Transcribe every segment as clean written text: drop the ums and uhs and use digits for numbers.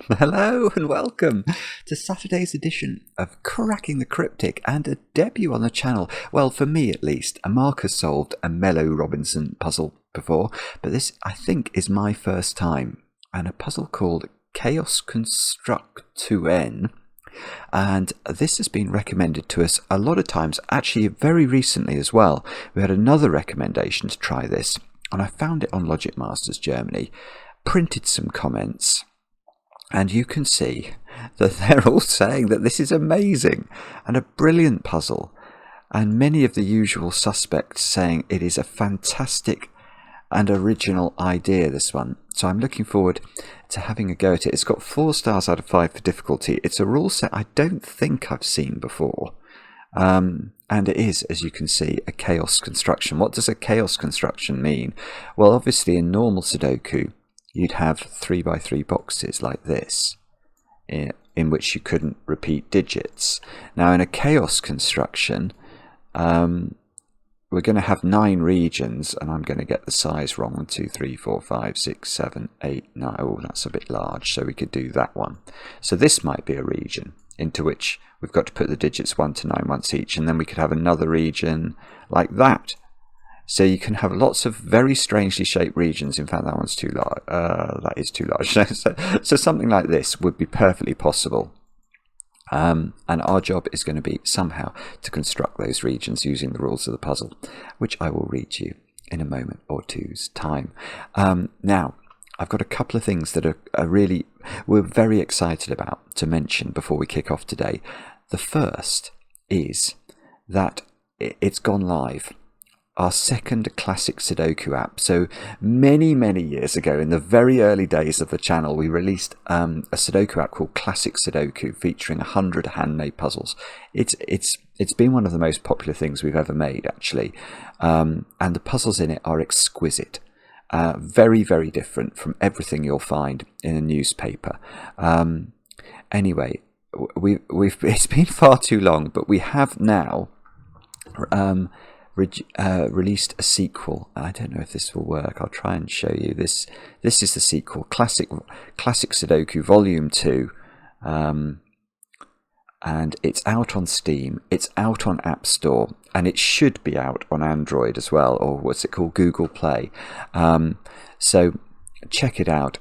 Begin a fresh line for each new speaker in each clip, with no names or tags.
Hello and welcome to Saturday's edition of Cracking the Cryptic, and a debut on the channel. Well, for me at least. Mark has solved a Mellow Robinson puzzle before, but this I think is my first time, and a puzzle called Chaos Construc 2N. And this has been recommended to us a lot of times, actually very recently as well. We had another recommendation to try this, and I found it on Logic Masters Germany, printed some comments, and you can see that they're all saying that this is amazing and a brilliant puzzle, and many of the usual suspects saying it is a fantastic and original idea, this one. So I'm looking forward to having a go at it. It's got 4 stars out of 5 for difficulty. It's a rule set I don't think I've seen before. And it is, as you can see, a chaos construction. What does a chaos construction mean? Well, obviously in normal Sudoku, you'd have 3x3 boxes like this, in which you couldn't repeat digits. Now in a chaos construction, we're going to have 9 regions, and I'm going to get the size wrong. 1, 2, 3, 4, 5, 6, 7, 8, 9. Oh, that's a bit large, so we could do that one. So this might be a region into which we've got to put the digits 1 to 9 once each, and then we could have another region like that. So you can have lots of very strangely shaped regions. In fact, that one's too large. That is too large. So something like this would be perfectly possible. And our job is going to be somehow to construct those regions using the rules of the puzzle, which I will read to you in a moment or two's time. Now, I've got a couple of things that we're very excited about to mention before we kick off today. The first is that it's gone live. Our second classic Sudoku app. So many years ago, in the very early days of the channel, we released a Sudoku app called Classic Sudoku, featuring 100 handmade puzzles. It's been one of the most popular things we've ever made, actually, and the puzzles in it are exquisite. Very different from everything you'll find in a newspaper. Anyway, it's been far too long, but we have now released a sequel. I don't know if this will work. I'll try and show you this. This is the sequel, Classic Sudoku Volume 2, and it's out on Steam, it's out on App Store, and it should be out on Android as well, or what's it called, Google Play. So check it out.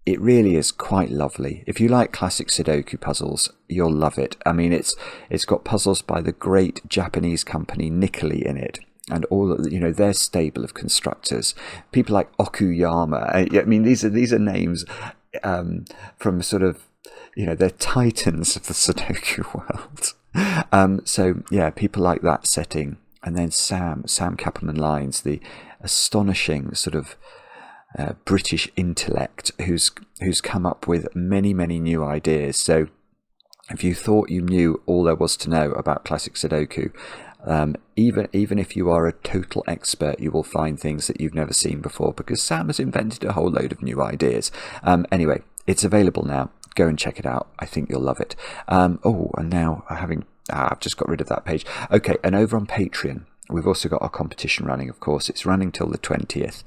It really is quite lovely. If you like classic Sudoku puzzles, you'll love it. I mean, it's got puzzles by the great Japanese company Nikkei in it, and all of, their stable of constructors. People like Okuyama. I mean, these are names from sort of, they're titans of the Sudoku world. So yeah, people like that setting, and then Sam Kappelman Lines, the astonishing sort of British intellect who's come up with many new ideas. So if you thought you knew all there was to know about classic Sudoku, even if you are a total expert, you will find things that you've never seen before, because Sam has invented a whole load of new ideas. Anyway, it's available now. Go and check it out. I think you'll love it. And now I've just got rid of that page. Okay, and over on Patreon, we've also got our competition running, of course. It's running till the 20th.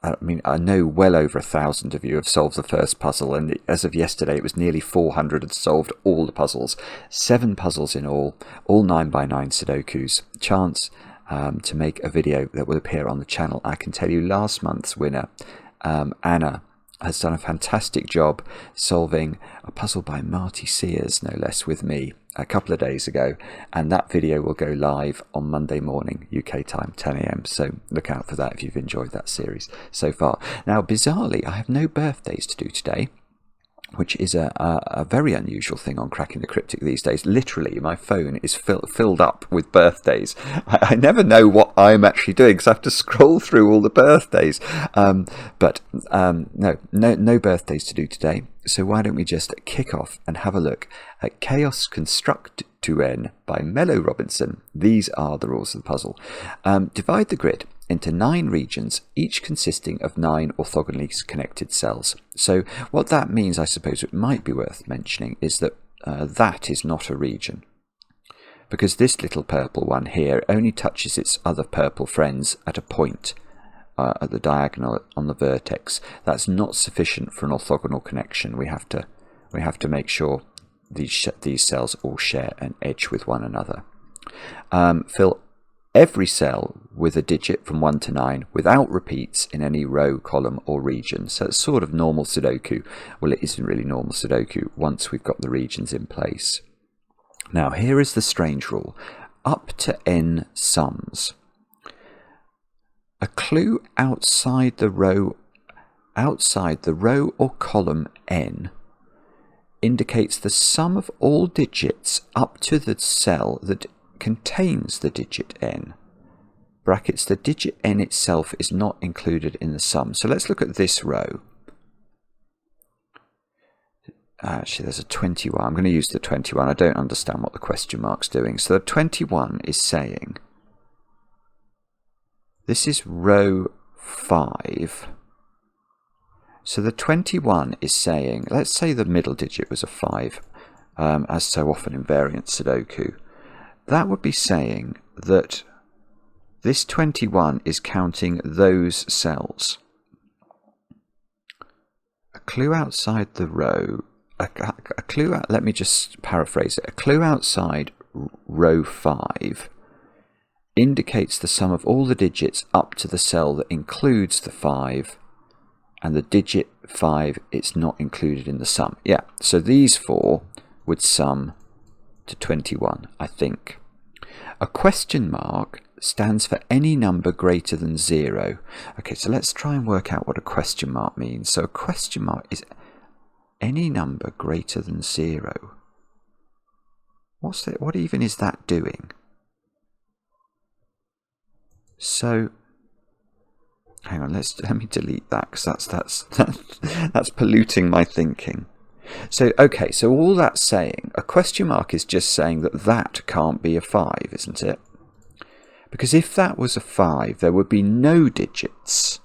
I mean, I know well over 1,000 of you have solved the first puzzle, and as of yesterday, it was nearly 400 had solved all the puzzles. 7 puzzles in all 9x9 Sudokus. Chance to make a video that will appear on the channel. I can tell you last month's winner, Anna, has done a fantastic job solving a puzzle by Marty Sears, no less, with me a couple of days ago, and that video will go live on Monday morning UK time, 10 AM, so look out for that if you've enjoyed that series so far. Now, bizarrely, I have no birthdays to do today, which is a very unusual thing on Cracking the Cryptic these days. Literally, my phone is filled up with birthdays. I never know what I'm actually doing, because I have to scroll through all the birthdays. But no birthdays to do today. So why don't we just kick off and have a look at Chaos Construc 2N by Mellow Robinson. These are the rules of the puzzle. Divide the grid into 9 regions, each consisting of 9 orthogonally connected cells. So what that means, I suppose it might be worth mentioning, is that that is not a region, because this little purple one here only touches its other purple friends at a point at the diagonal on the vertex. That's not sufficient for an orthogonal connection. We have to make sure these cells all share an edge with one another. Fill every cell with a digit from 1 to 9 without repeats in any row, column or region. So it's sort of normal Sudoku. Well, it isn't really normal Sudoku once we've got the regions in place. Now here is the strange rule. Up to n sums. A clue outside the row or column n indicates the sum of all digits up to the cell that contains the digit n. Brackets, the digit n itself is not included in the sum. So let's look at this row. Actually, there's a 21. I'm going to use the 21. I don't understand what the question mark's doing. So the 21 is saying, this is row 5. So the 21 is saying, let's say the middle digit was a 5, as so often in variant Sudoku. That would be saying that this 21 is counting those cells. A clue outside the row, let me just paraphrase it. A clue outside row 5 indicates the sum of all the digits up to the cell that includes the 5, and the digit 5, it's not included in the sum. Yeah, so these 4 would sum to 21, I think. A question mark stands for any number greater than 0. Okay, so let's try and work out what a question mark means. So a question mark is any number greater than 0. What even is that doing? So hang on, let me delete that, because that's polluting my thinking. So okay, so all that's saying, a question mark is just saying that can't be a 5, isn't it? Because if that was a 5, there would be no digits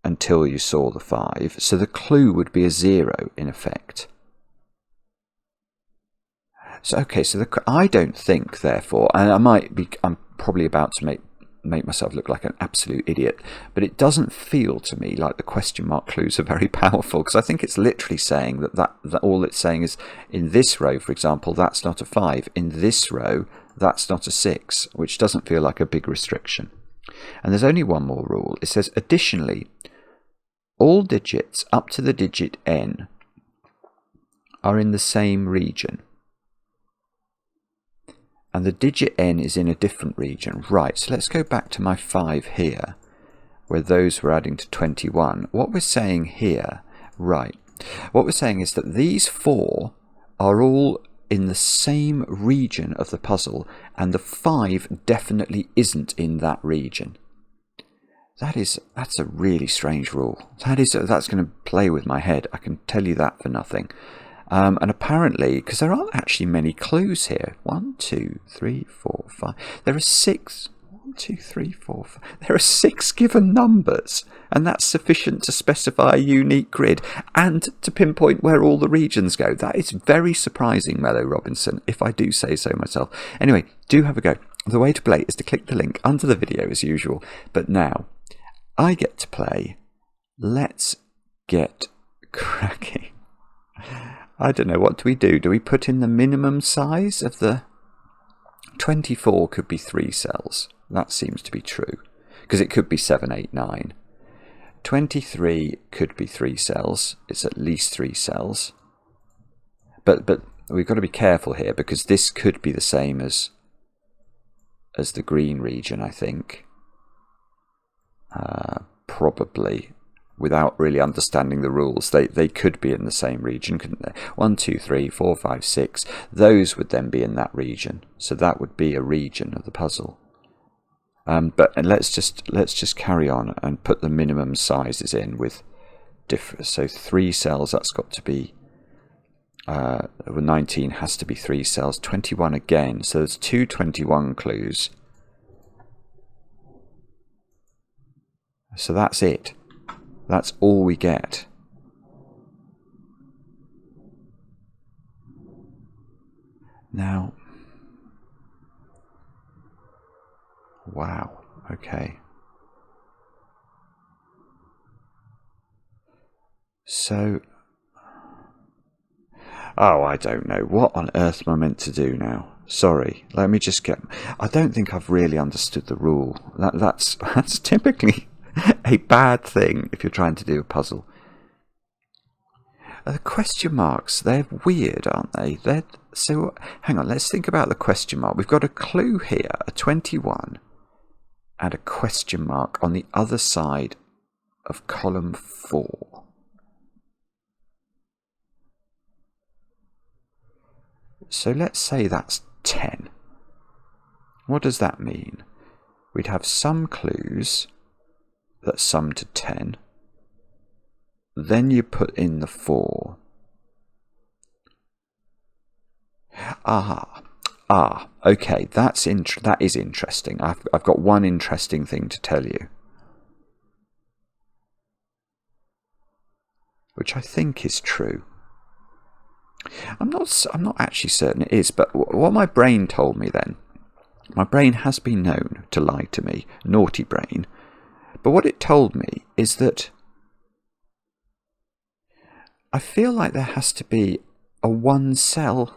until you saw the 5, so the clue would be a 0 in effect. So okay, so I don't think, therefore, and I'm probably about to make myself look like an absolute idiot, but it doesn't feel to me like the question mark clues are very powerful, because I think it's literally saying that all it's saying is, in this row, for example, that's not a 5. In this row, that's not a 6, which doesn't feel like a big restriction. And there's only one more rule. It says, additionally, all digits up to the digit n are in the same region. And the digit n is in a different region. Right, so let's go back to my 5 here, where those were adding to 21. What we're saying here, right, what we're saying is that these 4 are all in the same region of the puzzle, and the 5 definitely isn't in that region. That's a really strange rule. That's going to play with my head. I can tell you that for nothing. And apparently, because there aren't actually many clues here. 1, 2, 3, 4, 5. There are 6. 1, 2, 3, 4, 5. There are 6 given numbers, and that's sufficient to specify a unique grid and to pinpoint where all the regions go. That is very surprising, Mellow Robinson, if I do say so myself. Anyway, do have a go. The way to play is to click the link under the video as usual. But now, I get to play. Let's get cracking. I don't know, what do we do? Do we put in the minimum size of the 24? Could be 3 cells. That seems to be true, because it could be 7, 8, 9. 23 could be 3 cells. It's at least 3 cells. But we've got to be careful here, because this could be the same as the green region, I think. Probably. Without really understanding the rules, they could be in the same region, couldn't they? 1, 2, 3, 4, 5, 6. Those would then be in that region, so that would be a region of the puzzle. But let's just carry on and put the minimum sizes in with different. So 3 cells. That's got to be 19 has to be 3 cells. 21 again. So there's 2 21 clues. So that's it. That's all we get. Now, wow, okay. So, oh, I don't know. What on earth am I meant to do now? Sorry, let me just get... I don't think I've really understood the rule. That's typically a bad thing if you're trying to do a puzzle. The question marks, they're weird, aren't they? So, hang on, let's think about the question mark. We've got a clue here, a 21, and a question mark on the other side of column 4. So let's say that's 10. What does that mean? We'd have some clues that sum to 10. Then you put in the 4. Okay, that is interesting. I've got one interesting thing to tell you, which I think is true. I'm not actually certain it is, but what my brain told me then, my brain has been known to lie to me, naughty brain, but what it told me is that I feel like there has to be a 1-cell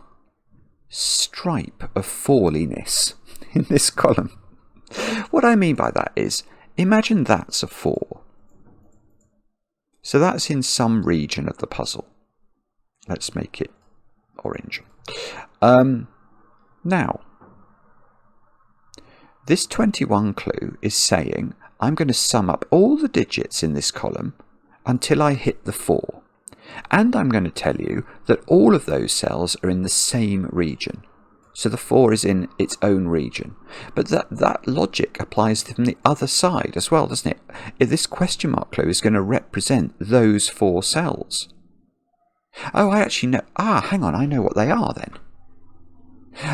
stripe of falliness in this column. What I mean by that is, imagine that's a 4. So that's in some region of the puzzle. Let's make it orange. Now, this 21 clue is saying I'm going to sum up all the digits in this column until I hit the 4. And I'm going to tell you that all of those cells are in the same region. So the 4 is in its own region. But that logic applies from the other side as well, doesn't it? If this question mark clue is going to represent those 4 cells. Oh, I actually know. Hang on, I know what they are then.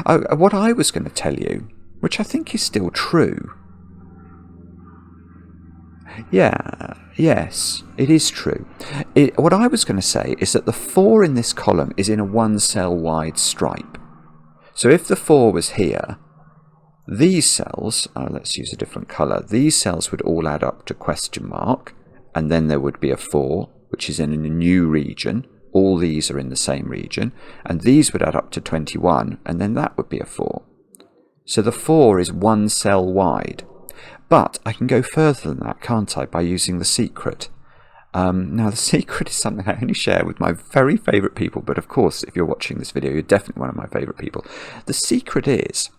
Oh, what I was going to tell you, which I think is still true. Yes, it is true. What I was going to say is that the 4 in this column is in a 1-cell wide stripe. So if the 4 was here, these cells, let's use a different colour, these cells would all add up to question mark, and then there would be a 4, which is in a new region. All these are in the same region, and these would add up to 21, and then that would be a 4. So the 4 is 1 cell wide. But I can go further than that, can't I, by using the secret. Now, the secret is something I only share with my very favourite people, but of course, if you're watching this video, you're definitely one of my favourite people. The secret is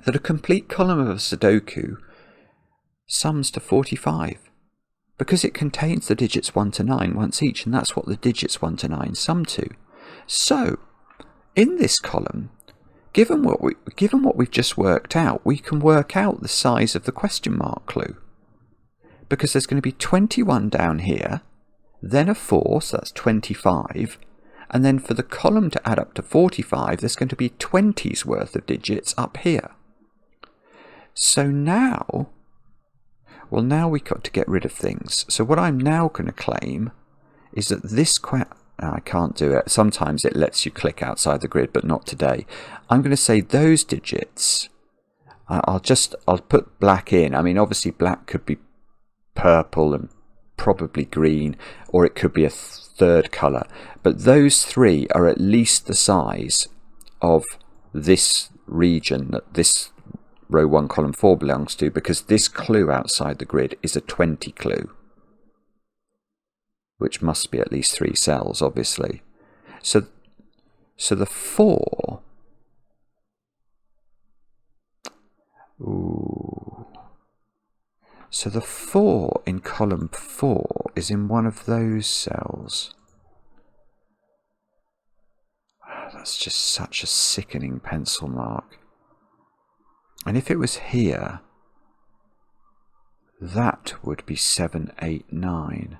that a complete column of a Sudoku sums to 45. Because it contains the digits 1 to 9 once each, and that's what the digits 1 to 9 sum to. So, in this column, given what we've just worked out, we can work out the size of the question mark clue. Because there's going to be 21 down here, then a 4, so that's 25, and then for the column to add up to 45, there's going to be 20's worth of digits up here. So now... Well, now we've got to get rid of things. So what I'm now going to claim is that this... I can't do it. Sometimes it lets you click outside the grid, but not today. I'm going to say those digits... I'll put black in. I mean, obviously black could be purple and probably green, or it could be a third colour. But those 3 are at least the size of this region that this row 1 column 4 belongs to, because this clue outside the grid is a 20 clue, which must be at least 3 cells, obviously. So the 4... So the 4 in column 4 is in one of those cells. That's just such a sickening pencil mark. And if it was here, that would be 7, 8, 9.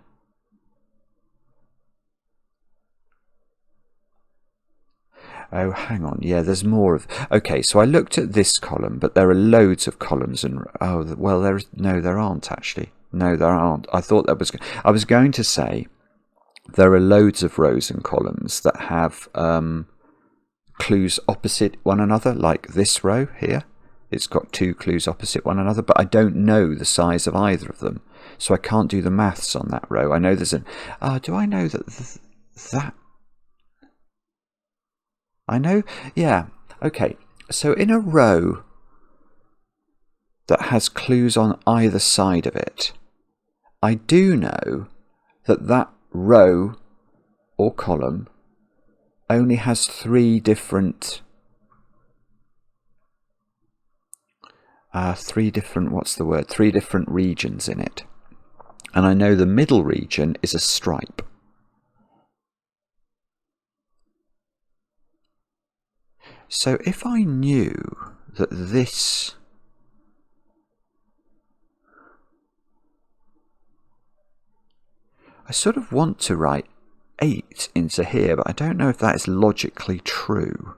Oh, hang on. Yeah, there's more of... Okay, so I looked at this column, but there are loads of columns and... Oh, well, there aren't, actually. No, there aren't. I thought that was... I was going to say there are loads of rows and columns that have clues opposite one another, like this row here. It's got 2 clues opposite one another, but I don't know the size of either of them. so I can't do the maths on that row. I know there's an... do I know that that... I know... Yeah, okay. So in a row that has clues on either side of it, I do know that that row or column only has three different three different regions in it. And I know the middle region is a stripe. So if I knew that this... I sort of want to write 8 into here, but I don't know if that is logically true.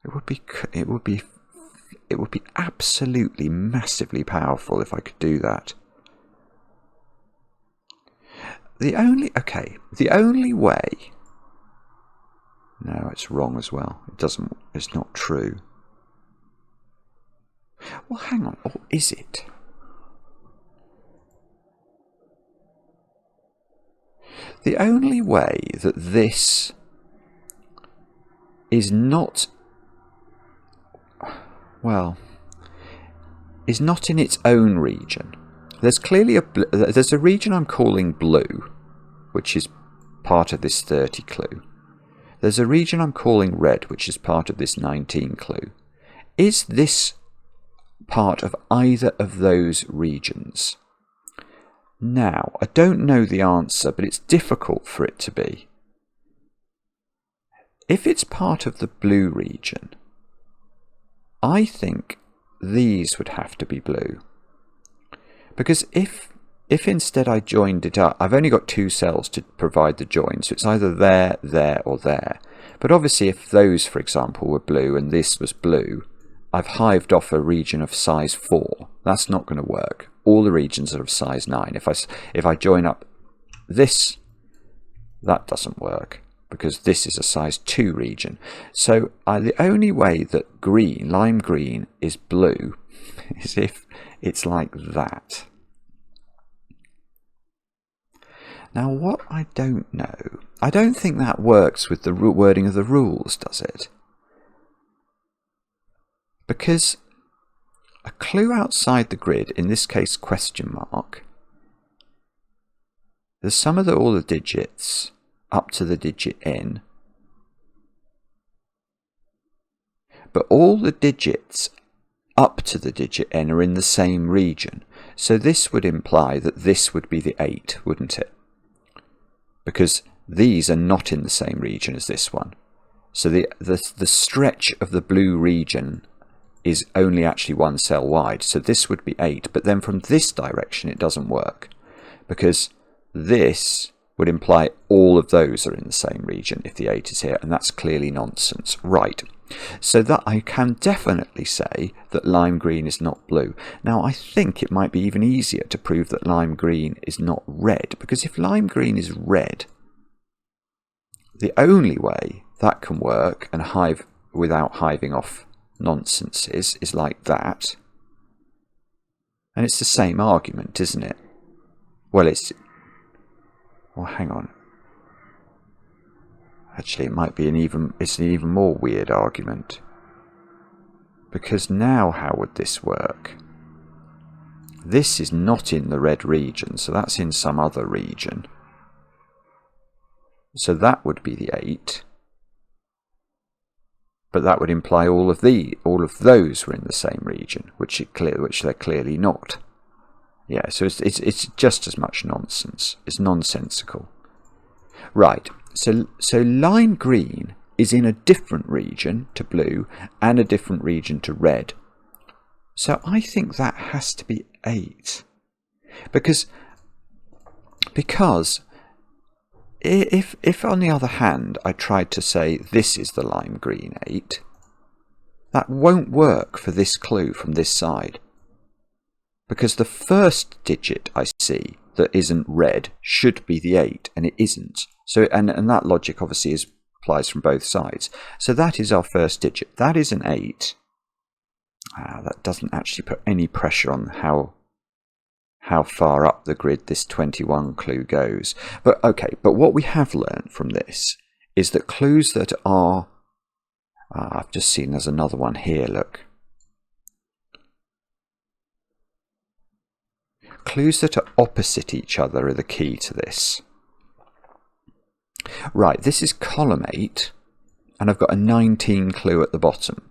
It would be absolutely massively powerful if I could do that. The only way... No, it's wrong as well. It's not true. Well, hang on. Or is it? The only way that this is not... well, is not in its own region. There's clearly there's a region I'm calling blue, which is part of this 30 clue. There's a region I'm calling red, which is part of this 19 clue. Is this part of either of those regions? Now, I don't know the answer, but it's difficult for it to be. If it's part of the blue region, I think these would have to be blue. Because if instead I joined it up, I've only got 2 cells to provide the join, so it's either there, there, or there. But obviously if those, for example, were blue and this was blue, I've hived off a region of size 4. That's not going to work. All the regions are of size 9. If I join up this, that doesn't work, because this is a size 2 region. So the only way that lime green is blue is if it's like that. Now what I don't know, I don't think that works with the wording of the rules, does it? Because a clue outside the grid, in this case question mark, the sum of all the digits up to the digit n, but all the digits up to the digit n are in the same region. So this would imply that this would be the 8, wouldn't it? Because these are not in the same region as this one. So the stretch of the blue region is only actually 1 cell wide. So this would be 8, but then from this direction it doesn't work, because this would imply all of those are in the same region if the 8 is here, and that's clearly nonsense. Right, so that I can definitely say that lime green is not blue. Now I think it might be even easier to prove that lime green is not red, because if lime green is red, the only way that can work and hive without hiving off nonsenses is like that. And it's the same argument, isn't it? Well, hang on. Actually, it might be an even more weird argument. Because now how would this work? This is not in the red region, so that's in some other region. So that would be the 8. But that would imply all of those were in the same region, which they're clearly not. Yeah, so it's just as much nonsense. It's nonsensical. Right, so lime green is in a different region to blue and a different region to red. So I think that has to be 8. Because if on the other hand I tried to say this is the lime green 8, that won't work for this clue from this side. Because the first digit I see that isn't red should be the 8, and it isn't. So and that logic obviously applies from both sides. So that is our first digit. That is an 8. That doesn't actually put any pressure on how far up the grid this 21 clue goes. But okay, but what we have learned from this is that clues that are... I've just seen there's another one here, look. Clues that are opposite each other are the key to this. Right, this is column 8, and I've got a 19 clue at the bottom.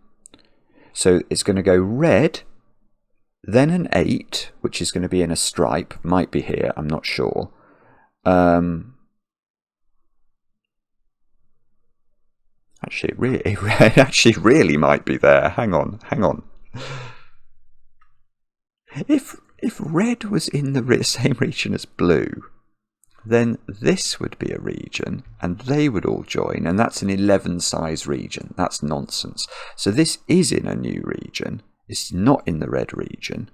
So it's going to go red, then an 8, which is going to be in a stripe, might be here, I'm not sure. Actually, it actually really might be there. Hang on. If red was in the same region as blue, then this would be a region, and they would all join, and that's an 11 size region. That's nonsense. So this is in a new region. It's not in the red region.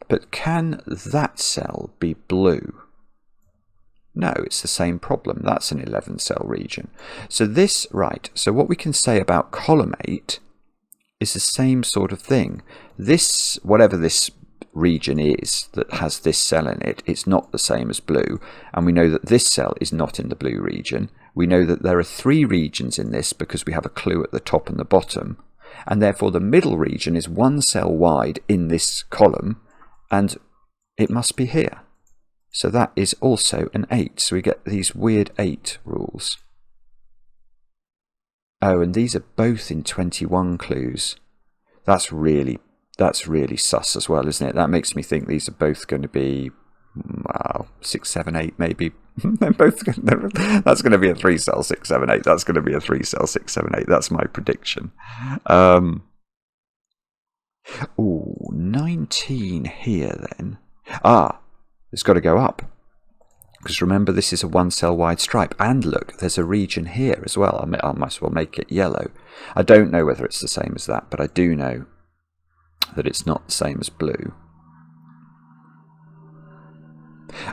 But can that cell be blue? No, it's the same problem. That's an 11 cell region. So this, right, so what we can say about column 8 is the same sort of thing. This, whatever this region is that has this cell in it, it's not the same as blue, and we know that this cell is not in the blue region. We know that there are 3 regions in this because we have a clue at the top and the bottom, and therefore the middle region is 1 cell wide in this column, and it must be here. So that is also an 8, so we get these weird 8 rules. Oh, and these are both in 21 clues. That's really sus as well, isn't it? That makes me think these are both going to be, wow, 6, 7, 8 maybe. They're both that's going to be a 3 cell 6, 7, 8. That's going to be a 3 cell 6, 7, 8. That's my prediction. Ooh, 19 here then. It's got to go up. Because remember, this is a 1 cell wide stripe. And look, there's a region here as well. I might as well make it yellow. I don't know whether it's the same as that, but I do know that it's not the same as blue.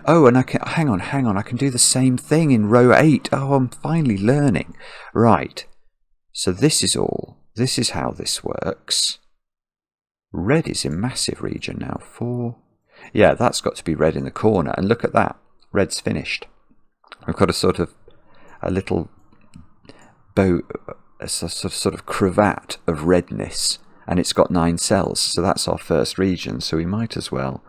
Oh, and I can, hang on, I can do the same thing in row 8. Oh, I'm finally learning. Right, so this is how this works. Red is in massive region now, 4. Yeah, that's got to be red in the corner, and look at that, red's finished. We've got a sort of, a little bow, a sort of cravat of redness. And it's got 9 cells, so that's our first region. So we might as well,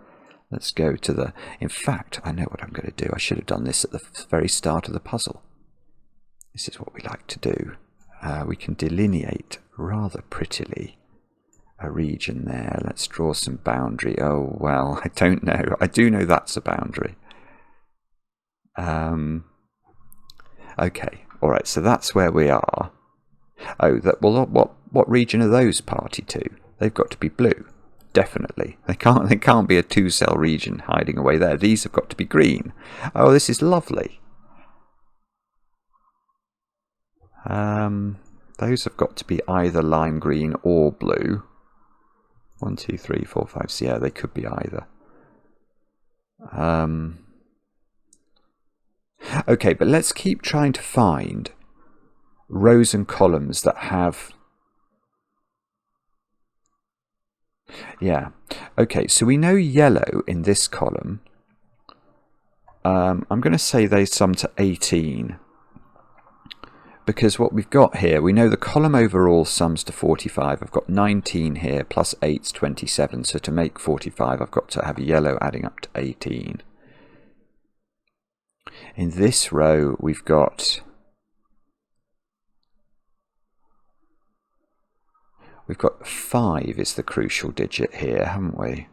let's go to the, in fact, I know what I'm going to do. I should have done this at the very start of the puzzle. This is what we like to do. We can delineate rather prettily a region there. Let's draw some boundary. Oh, well, I don't know. I do know that's a boundary. Okay, all right, so that's where we are. Oh, well, what region are those party to? They've got to be blue, definitely. They can't be a 2 cell region hiding away there. These have got to be green. Oh, this is lovely. Those have got to be either lime green or blue. 1, 2, 3, 4, 5. So yeah, they could be either. Okay, but let's keep trying to find rows and columns that have... Yeah, okay, so we know yellow in this column. I'm going to say they sum to 18. Because what we've got here, we know the column overall sums to 45. I've got 19 here, plus 8's 27. So to make 45, I've got to have yellow adding up to 18. In this row, we've got 5 is the crucial digit here, haven't we?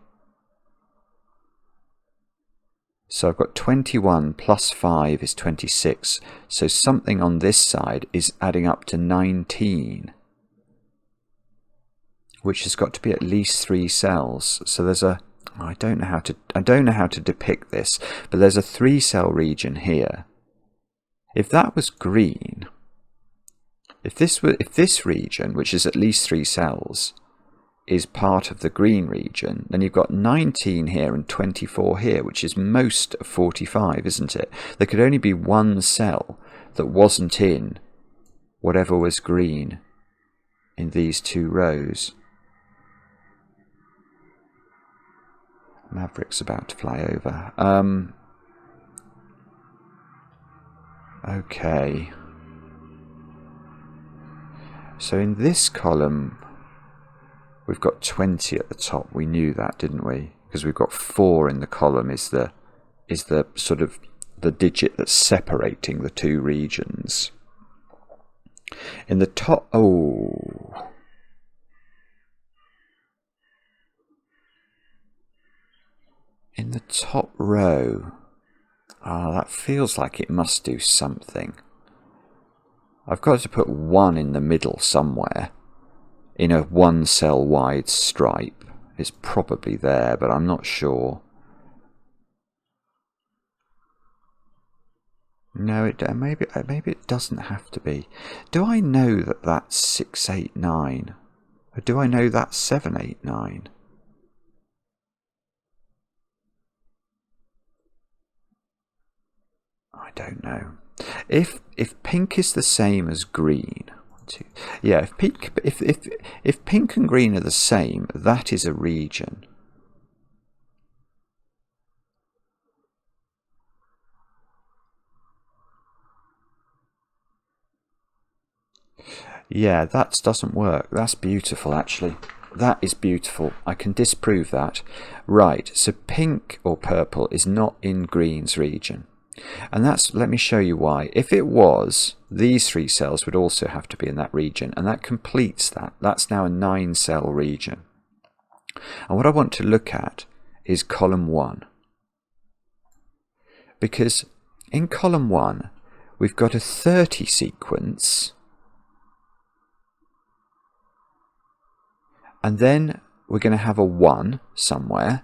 So I've got 21 plus 5 is 26. So something on this side is adding up to 19, which has got to be at least 3 cells. So there's a, I don't know how to depict this, but there's a 3 cell region here. If that was green, if this region, which is at least 3 cells, is part of the green region, then you've got 19 here and 24 here, which is most of 45, isn't it? There could only be 1 cell that wasn't in whatever was green in these 2 rows. Maverick's about to fly over. Okay. So in this column, we've got 20 at the top. We knew that, didn't we? Because we've got 4 in the column is the sort of the digit that's separating the two regions. In the top, in the top row, that feels like it must do something. I've got to put 1 in the middle somewhere, in a 1 cell wide stripe. It's probably there, but I'm not sure. No, maybe it doesn't have to be. Do I know that that's 6, 8, 9? Or do I know that's 7, 8, 9? I don't know. If pink is the same as green, yeah. If pink and green are the same, that is a region. Yeah, that doesn't work. That's beautiful, actually. That is beautiful. I can disprove that. Right, so pink or purple is not in green's region. And that's, let me show you why. If it was, these 3 cells would also have to be in that region, and that completes that. That's now a 9-cell region. And what I want to look at is column 1. Because in column 1, we've got a 30 sequence, and then we're going to have a 1 somewhere,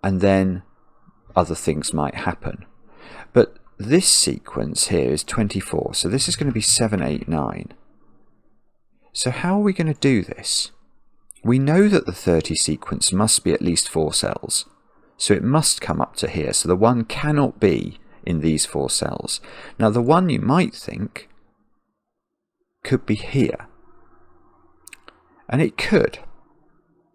and then other things might happen. But this sequence here is 24, so this is going to be 7, 8, 9. So how are we going to do this? We know that the 30 sequence must be at least 4 cells, so it must come up to here, so the 1 cannot be in these 4 cells. Now the 1 you might think could be here, and it could.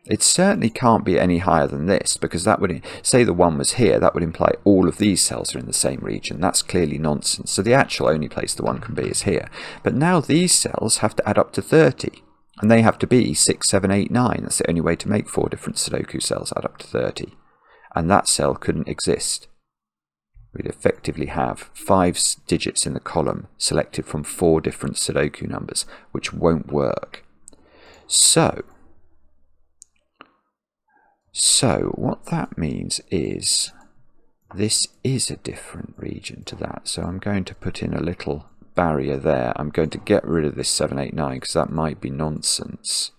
It certainly can't be any higher than this, because that would, say the 1 was here, that would imply all of these cells are in the same region. That's clearly nonsense. So the actual only place the 1 can be is here. But now these cells have to add up to 30, and they have to be 6, 7, 8, 9. That's the only way to make 4 different Sudoku cells add up to 30. And that cell couldn't exist. We'd effectively have 5 digits in the column selected from 4 different Sudoku numbers, which won't work. So what that means is this is a different region to that. So I'm going to put in a little barrier there. I'm going to get rid of this 7, 8, 9 because that might be nonsense.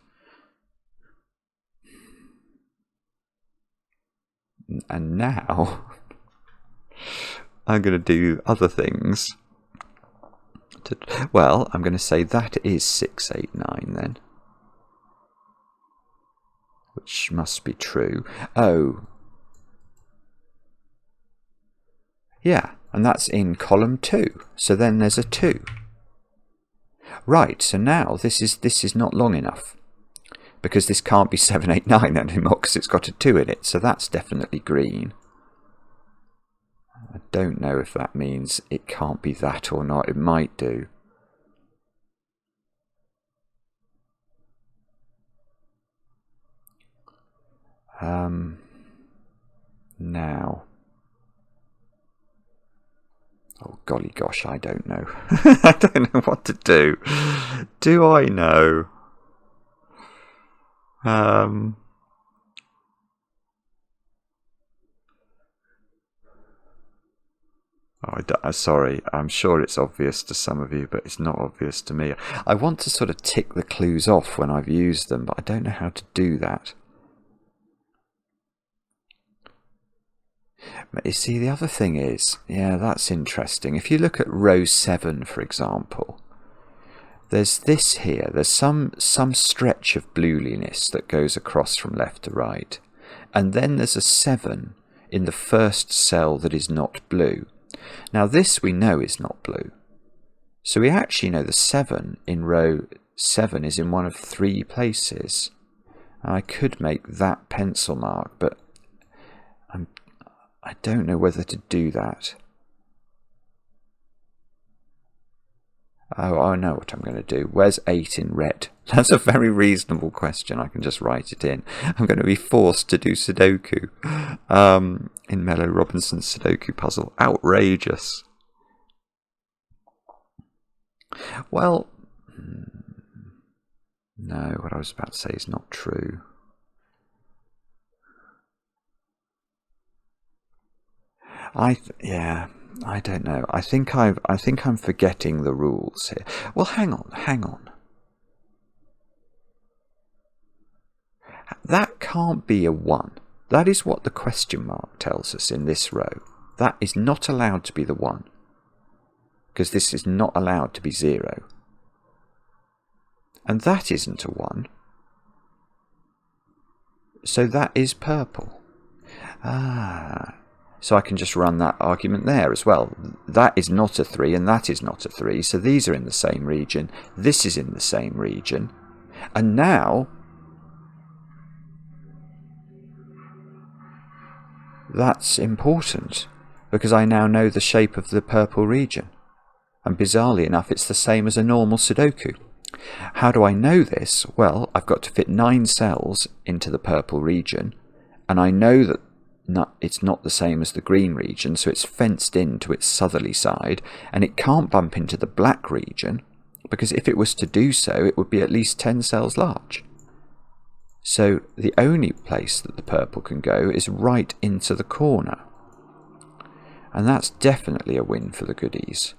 And now I'm going to do other things. Well, I'm going to say that is 6, 8, 9 then. Which must be true. Oh. Yeah, and that's in column 2. So then there's a 2. Right, so now this is not long enough. Because this can't be 7, 8, 9 anymore because it's got a 2 in it. So that's definitely green. I don't know if that means it can't be that or not. It might do. Now, oh golly gosh, I don't know. I don't know what to do. Do I know? Sorry, I'm sure it's obvious to some of you, but it's not obvious to me. I want to sort of tick the clues off when I've used them, but I don't know how to do that. But you see, the other thing is, yeah, that's interesting. If you look at row 7, for example, there's this here. There's some stretch of blueliness that goes across from left to right. And then there's a 7 in the first cell that is not blue. Now this we know is not blue. So we actually know the 7 in row 7 is in one of 3 places. I could make that pencil mark, but I don't know whether to do that. Oh, I know what I'm going to do. Where's 8 in red? That's a very reasonable question. I can just write it in. I'm going to be forced to do Sudoku in Mellow Robinson's Sudoku puzzle. Outrageous. Well, no, what I was about to say is not true. Yeah, I don't know. I think I'm forgetting the rules here. Well, hang on. That can't be a 1. That is what the question mark tells us in this row. That is not allowed to be the 1. Because this is not allowed to be 0. And that isn't a 1. So that is purple. Ah. So I can just run that argument there as well. That is not a 3 and that is not a 3. So these are in the same region. This is in the same region. And now that's important because I now know the shape of the purple region. And bizarrely enough, it's the same as a normal Sudoku. How do I know this? Well, I've got to fit 9 cells into the purple region. And I know that it's not the same as the green region, so it's fenced in to its southerly side, and it can't bump into the black region, because if it was to do so, it would be at least 10 cells large. So the only place that the purple can go is right into the corner. And that's definitely a win for the goodies.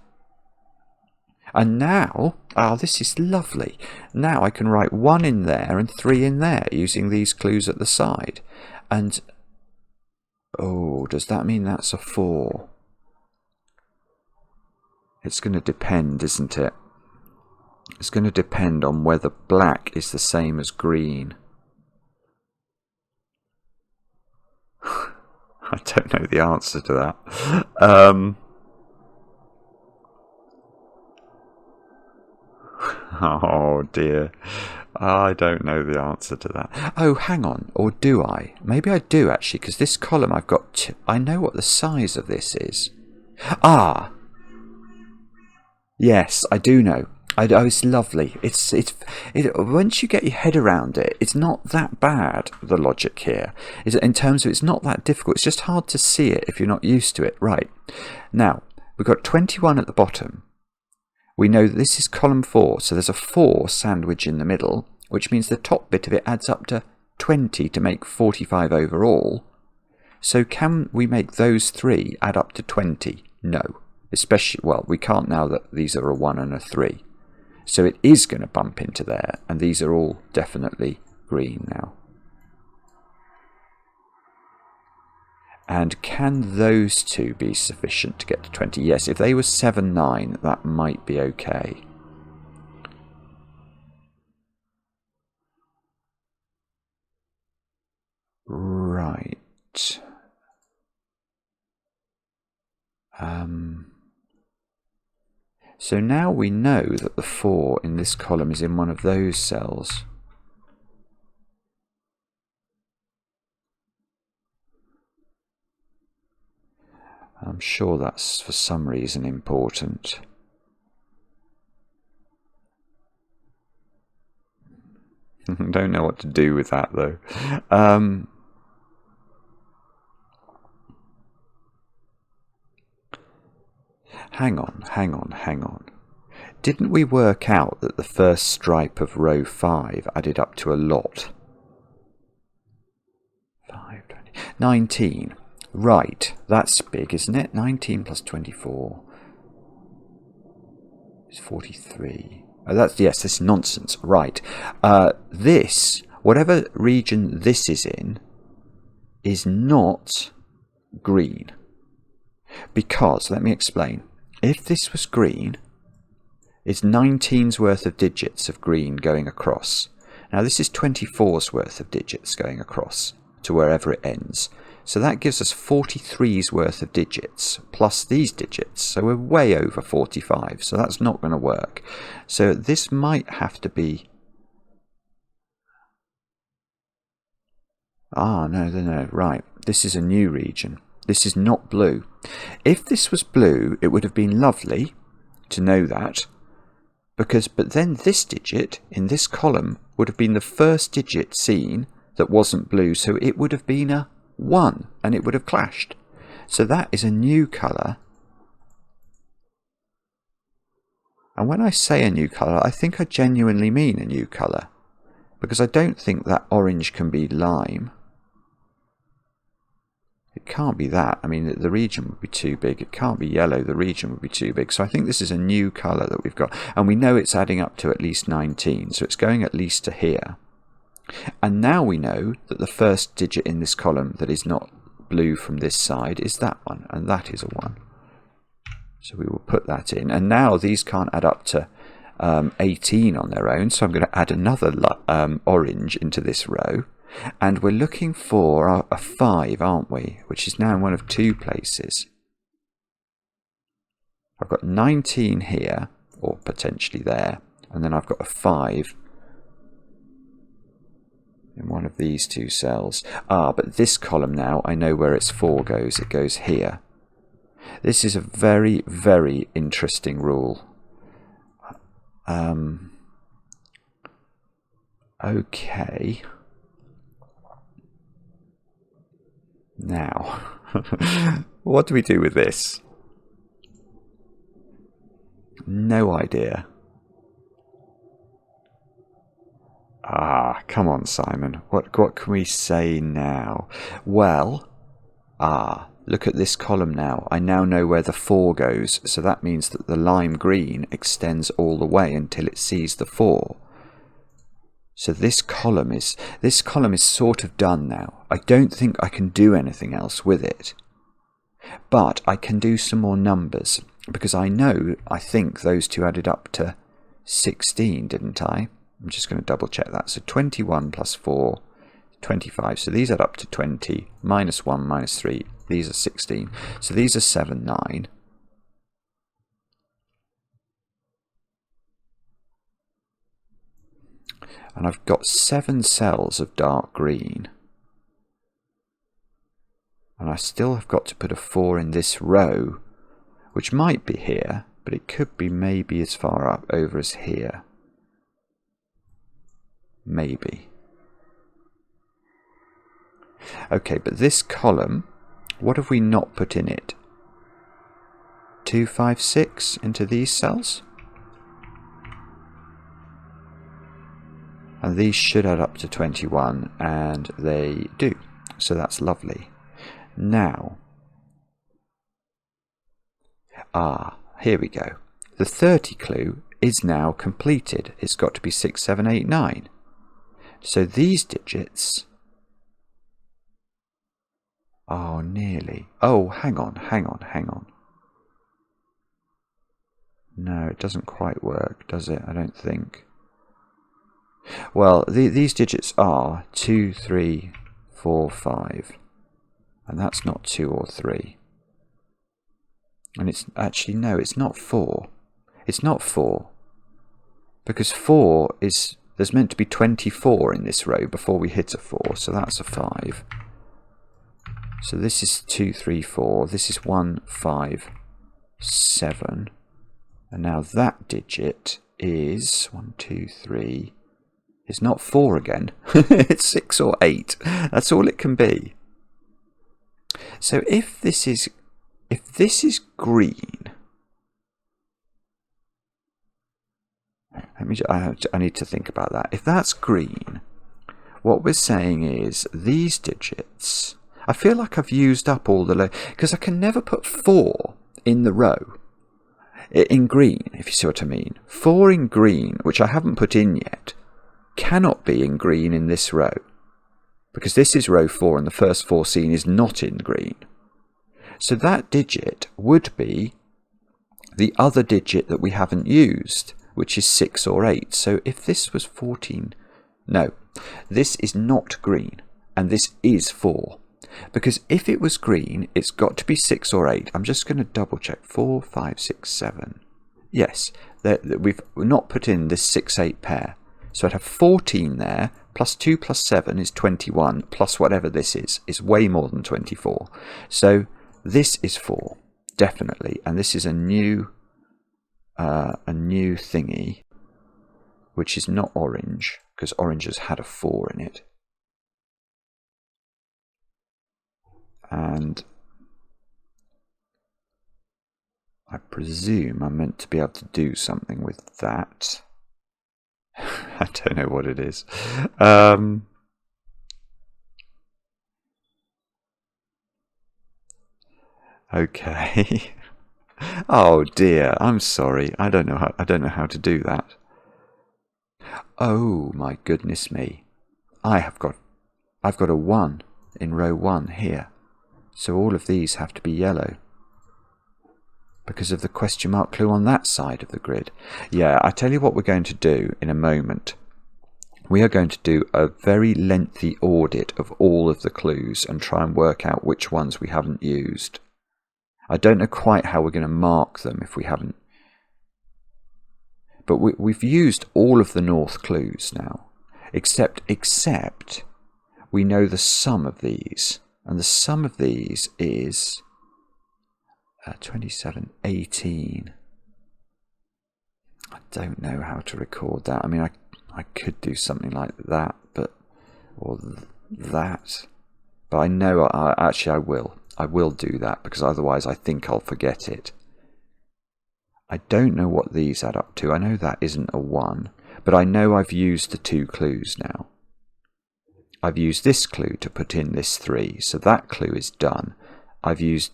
And now, this is lovely. Now I can write 1 in there and 3 in there using these clues at the side. And oh, does that mean that's a 4? It's going to depend, isn't it? It's going to depend on whether black is the same as green. I don't know the answer to that. Oh dear. I don't know the answer to that. Oh, hang on. Or do I? Maybe I do, actually, because this column I've got... I know what the size of this is. Ah! Yes, I do know. It's lovely. Once you get your head around it, it's not that bad, the logic here. In terms of it's not that difficult. It's just hard to see it if you're not used to it. Right. Now, we've got 21 at the bottom. We know that this is column 4, so there's a 4 sandwich in the middle, which means the top bit of it adds up to 20 to make 45 overall. So can we make those 3 add up to 20? No. Especially, well, we can't now that these are a 1 and a 3. So it is going to bump into there, and these are all definitely green now. And can those 2 be sufficient to get to 20? Yes, if they were 7, 9, that might be okay. Right. So now we know that the 4 in this column is in one of those cells. I'm sure that's for some reason important. Don't know what to do with that though. Hang on. Didn't we work out that the first stripe of row 5 added up to a lot? 5, 20, 19. Right, that's big, isn't it? 19 plus 24 is 43. Oh, that's, yes, this is nonsense. Right. This, whatever region this is not green. Because, let me explain. If this was green, it's 19's worth of digits of green going across. Now this is 24's worth of digits going across to wherever it ends. So that gives us 43's worth of digits plus these digits. So we're way over 45. So that's not going to work. So this might have to be... no. Right. this is a new region. This is not blue. If this was blue, it would have been lovely to know that, but then this digit in this column would have been the first digit seen that wasn't blue, so it would have been a 1 and it would have clashed. So that is a new colour. And when I say a new colour, I think I genuinely mean a new colour, because I don't think that orange can be lime. It can't be that. I mean, the region would be too big. It can't be yellow. The region would be too big. So I think this is a new colour that we've got. And we know it's adding up to at least 19. So it's going at least to here. And now we know that the first digit in this column that is not blue from this side is that one. And that is a 1. So we will put that in. And now these can't add up to 18 on their own. So I'm going to add another orange into this row. And we're looking for a 5, aren't we? Which is now in one of 2 places. I've got 19 here, or potentially there. And then I've got a 5 in one of these 2 cells. But this column now, I know where its 4 goes. It goes here. This is a very, very interesting rule. Okay. Now, what do we do with this? No idea. Come on, Simon. What can we say now? Well, look at this column now. I now know where the 4 goes, so that means that the lime green extends all the way until it sees the 4. So this column is sort of done now. I don't think I can do anything else with it. But I can do some more numbers, because I think those 2 added up to 16, didn't I? I'm just going to double check that. So 21 plus 4, 25. So these add up to 20, minus 1, minus 3. These are 16. So these are 7, 9. And I've got 7 cells of dark green. And I still have got to put a 4 in this row, which might be here, but it could be maybe as far up over as here. Maybe. Okay, but this column, what have we not put in it? 2, 5, 6 into these cells? And these should add up to 21, and they do. So that's lovely. Now, here we go. The 30 clue is now completed. It's got to be 6, 7, 8, 9. So these digits... nearly. Hang on. No, it doesn't quite work, does it? I don't think. Well, these digits are 2, 3, 4, 5. And that's not 2 or 3. And it's actually, no, it's not 4. It's not 4. Because 4 is, there's meant to be 24 in this row before we hit a 4. So that's a 5. So this is 2, 3, 4. This is 1, 5, 7. And now that digit is 1, 2, 3. It's not 4 again. It's 6 or 8. That's all it can be. So if this is green, I need to think about that. If that's green, what we're saying is these digits. I feel like I've used up all the because I can never put 4 in the row in green, if you see what I mean. 4 in green, which I haven't put in yet, cannot be in green in this row, because this is row 4 and the first 4 seen is not in green. So that digit would be the other digit that we haven't used, which is 6 or 8. So if this was 14, no, this is not green, and this is 4. Because if it was green, it's got to be 6 or 8. I'm just going to double check. 4, 5, 6, 7. Yes, we've not put in this 6, 8 pair. So I'd have 14 there, Plus 2 plus 7 is 21, plus whatever this is way more than 24. So this is 4, definitely, and this is a new thingy, which is not orange, because orange has had a 4 in it. And I presume I'm meant to be able to do something with that. I don't know what it is. Okay. Oh dear, I'm sorry. I don't know how to do that. Oh my goodness me. I've got a 1 in row 1 here. So all of these have to be yellow, because of the question mark clue on that side of the grid. Yeah, I tell you what we're going to do in a moment. We are going to do a very lengthy audit of all of the clues and try and work out which ones we haven't used. I don't know quite how we're going to mark them if we haven't. But we've used all of the north clues now, except we know the sum of these. And the sum of these is 27, 18. I don't know how to record that. I mean, I could do something like that, or that. But I know I will. I will do that, because otherwise I think I'll forget it. I don't know what these add up to. I know that isn't a 1, but I know I've used the 2 clues now. I've used this clue to put in this 3, so that clue is done. I've used...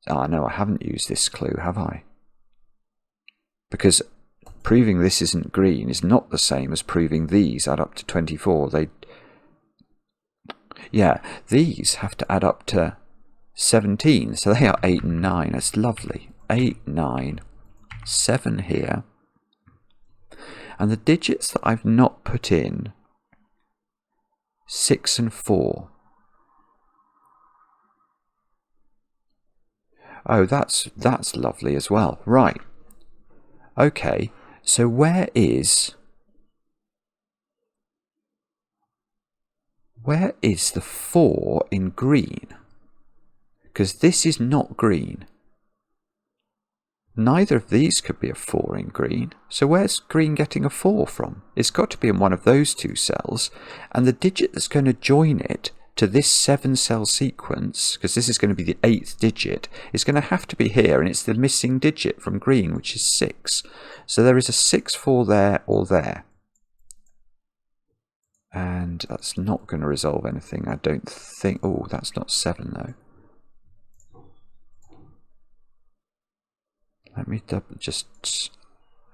no, I haven't used this clue, have I? Because proving this isn't green is not the same as proving these add up to 24. Yeah, these have to add up to 17, so they are 8 and 9. That's lovely. 8, 9, 7 here. And the digits that I've not put in, 6 and 4. Oh, that's lovely as well. Right. Okay, so where is the 4 in green? Because this is not green. Neither of these could be a 4 in green. So where's green getting a 4 from? It's got to be in one of those 2 cells. And the digit that's going to join it to this 7-cell sequence, because this is going to be the 8th digit, is going to have to be here. And it's the missing digit from green, which is 6. So there is a 6, 4 there or there. And that's not going to resolve anything, I don't think. Oh, that's not 7 though. Let me just...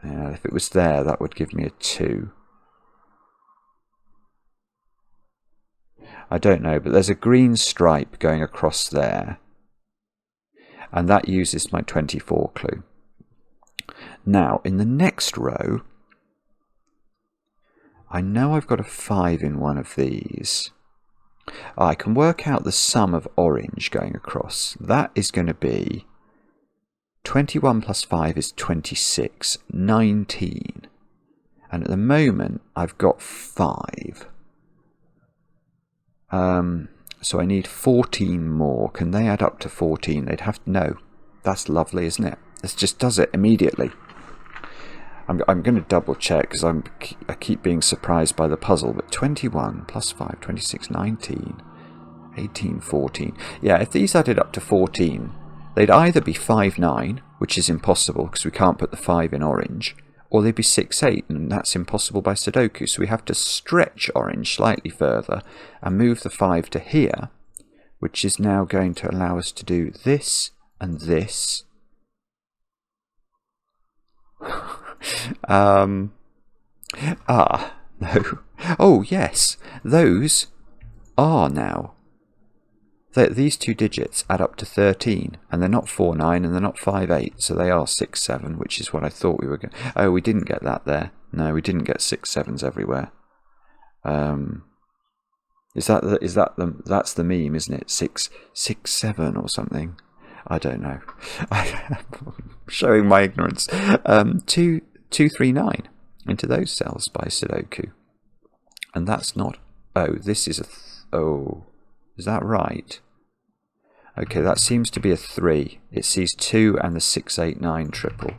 if it was there, that would give me a 2. I don't know, but there's a green stripe going across there. And that uses my 24 clue. Now, in the next row, I know I've got a 5 in one of these. I can work out the sum of orange going across. That is going to be 21 plus 5 is 26, 19. And at the moment, I've got 5. So I need 14 more. Can they add up to 14? They'd have to know. That's lovely, isn't it? This just does it immediately. I'm going to double check because I keep being surprised by the puzzle. But 21 plus 5, 26, 19, 18, 14. Yeah, if these added up to 14, they'd either be 5, 9, which is impossible because we can't put the 5 in orange, or they'd be 6, 8, and that's impossible by Sudoku. So we have to stretch orange slightly further and move the 5 to here, which is now going to allow us to do this and this. No. Oh, yes. Those are now. These 2 digits add up to 13, and they're not 4, 9, and they're not 5, 8, so they are 6, 7, which is what I thought we were going. Oh, we didn't get that there. No, we didn't get 6, 7s everywhere. That's the meme, isn't it? 6, 7 or something. I don't know. I'm showing my ignorance. 2, 3, 9 into those cells by Sudoku. And that's not... Oh, this is a... Oh, is that right? Okay, that seems to be a 3. It sees 2 and the 6, 8, 9 triple.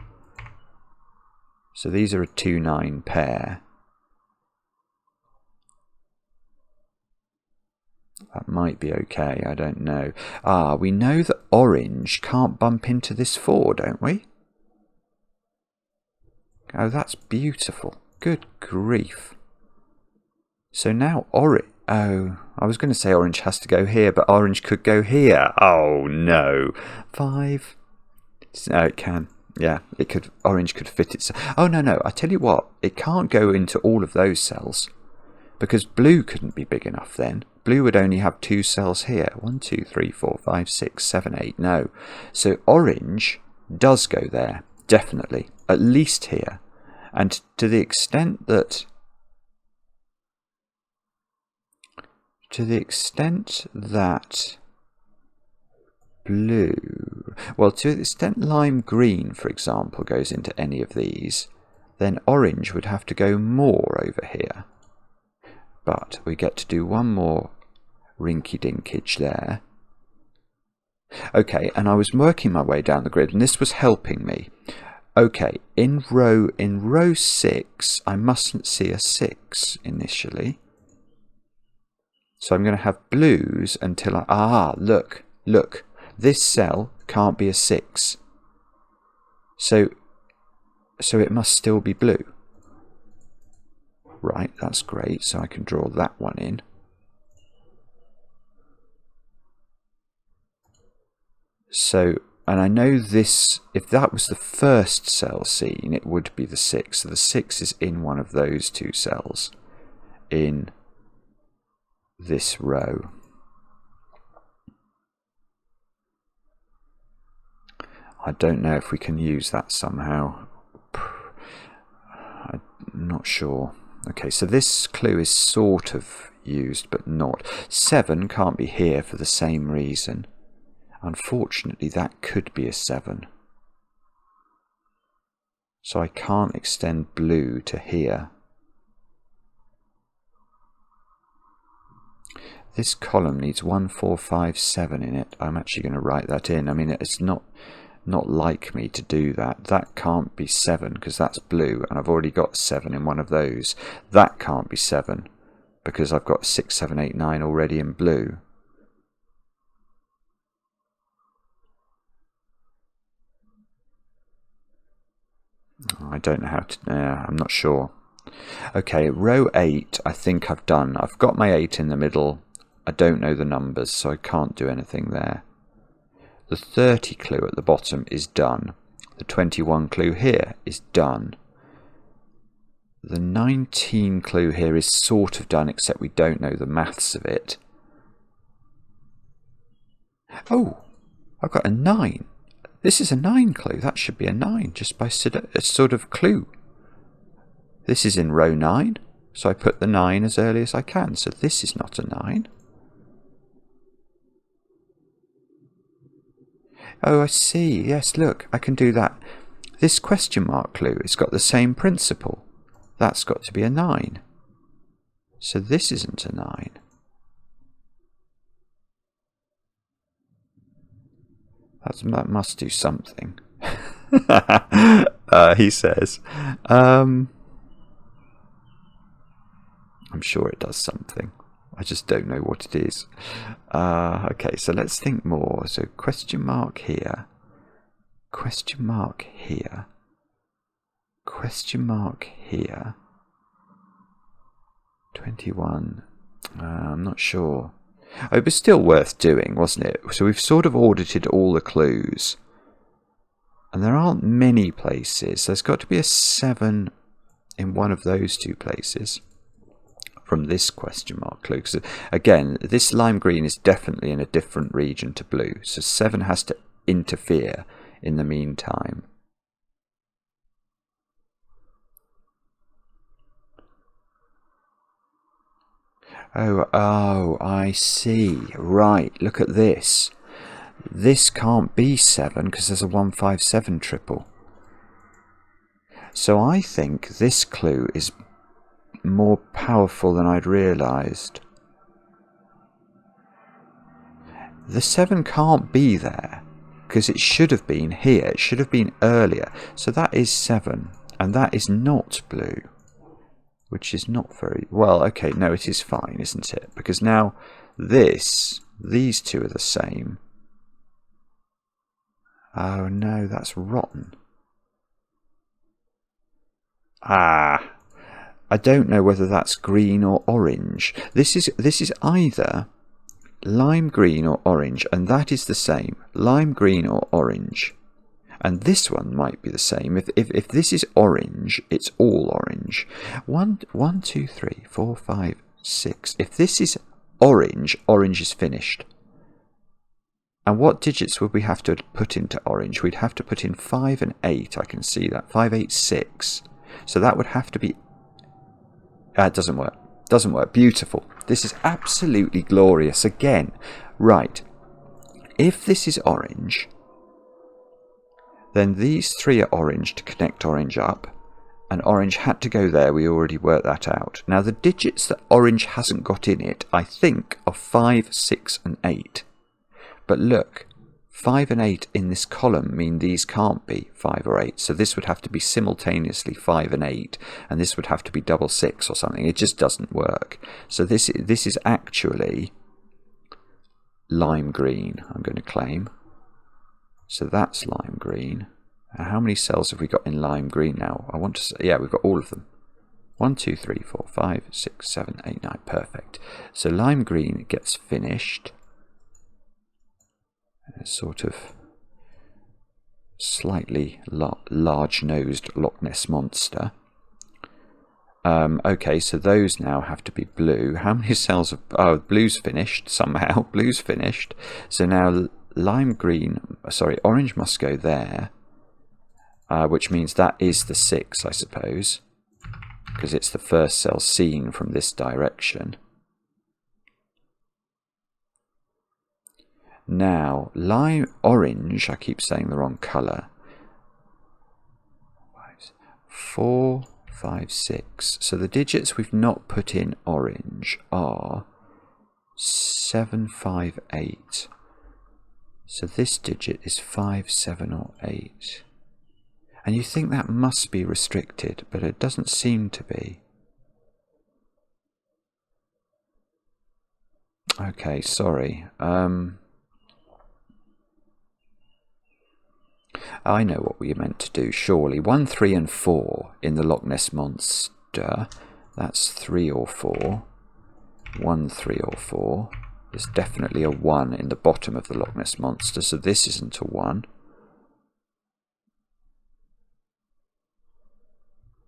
So these are a 2, 9 pair. That might be okay, I don't know. Ah, we know that orange can't bump into this 4, don't we? Oh, that's beautiful. Good grief. So now orange... Oh, I was going to say orange has to go here, but orange could go here. Oh, no. 5. No, it can. Yeah, it could. Orange could fit itself. Oh, no. I tell you what. It can't go into all of those cells. Because blue couldn't be big enough then. Blue would only have 2 cells here. 1, 2, 3, 4, 5, 6, 7, 8. No. So orange does go there. Definitely. At least here. And to the extent that... blue... Well, to the extent lime green, for example, goes into any of these, then orange would have to go more over here. But we get to do one more rinky-dinkage there. Okay, and I was working my way down the grid, and this was helping me. Okay, in row 6, I mustn't see a 6 initially. So I'm going to have blues until I... Ah, look. This cell can't be a 6. So it must still be blue. Right, that's great. So I can draw that one in. So, and I know this, if that was the first cell seen, it would be the 6. So the 6 is in one of those 2 cells in this row. I don't know if we can use that somehow. I'm not sure. Okay, so this clue is sort of used, but not. 7 can't be here for the same reason. Unfortunately, that could be a 7. So I can't extend blue to here. This column needs 1, 4, 5, 7 in it. I'm actually going to write that in. I mean, it's not like me to do that. That can't be 7 because that's blue, and I've already got 7 in one of those. That can't be 7 because I've got 6, 7, 8, 9 already in blue. I don't know how to... I'm not sure. Okay, row 8 I think I've done. I've got my 8 in the middle. I don't know the numbers, so I can't do anything there. The 30 clue at the bottom is done. The 21 clue here is done. The 19 clue here is sort of done, except we don't know the maths of it. Oh, I've got a 9. This is a 9 clue. That should be a 9, just by a sort of clue. This is in row 9, so I put the 9 as early as I can. So this is not a 9. Oh, I see. Yes, look, I can do that. This question mark clue, it's got the same principle. That's got to be a 9. So this isn't a 9. That must do something. He says. I'm sure it does something. I just don't know what it is. Okay, so let's think more. So question mark here. Question mark here. Question mark here. 21. I'm not sure. It was still worth doing, wasn't it? So we've sort of audited all the clues. And there aren't many places. There's got to be a 7 in one of those 2 places from this question mark clue. Because again, this lime green is definitely in a different region to blue. So 7 has to interfere in the meantime. Oh, I see. Right, look at this. This can't be 7 because there's a 157 triple. So I think this clue is more powerful than I'd realised. The 7 can't be there, because it should have been here. It should have been earlier. So that is 7, and that is not blue, which is not very... Well, okay, no, it is fine, isn't it? Because now these two are the same. Oh no, that's rotten. Ah, I don't know whether that's green or orange. This is either lime green or orange, and that is the same. Lime green or orange. And this one might be the same. If this is orange, it's all orange. 1, 2, 3, 4, 5, 6. If this is orange, orange is finished. And what digits would we have to put into orange? We'd have to put in 5 and 8. I can see that. 5, 8, 6. So that would have to be... it doesn't work. Doesn't work. Beautiful. This is absolutely glorious again. Right. If this is orange, then these 3 are orange to connect orange up. And orange had to go there. We already worked that out. Now the digits that orange hasn't got in it, I think, are 5, 6 and 8. But look, 5 and 8 in this column mean these can't be 5 or 8. So this would have to be simultaneously 5 and 8. And this would have to be double 6 or something. It just doesn't work. So this is actually lime green, I'm going to claim. So that's lime green. How many cells have we got in lime green now? I want to say, yeah, we've got all of them. 1, 2, 3, 4, 5, 6, 7, 8, 9. Perfect. So lime green gets finished. A sort of slightly large-nosed Loch Ness monster. Okay, so those now have to be blue. How many cells of... Oh, blue's finished somehow. Blue's finished. So now lime green... Sorry, orange must go there. Which means that is the 6, I suppose. Because it's the first cell seen from this direction. Now, lime orange, I keep saying the wrong colour. 4, 5, 6. So the digits we've not put in orange are 7, 5, 8. So this digit is 5, 7 or 8. And you think that must be restricted, but it doesn't seem to be. Okay, sorry. I know what we meant to do, surely. 1, 3 and 4 in the Loch Ness Monster. That's 3 or 4. 1, 3 or 4. There's definitely a 1 in the bottom of the Loch Ness Monster, so this isn't a 1.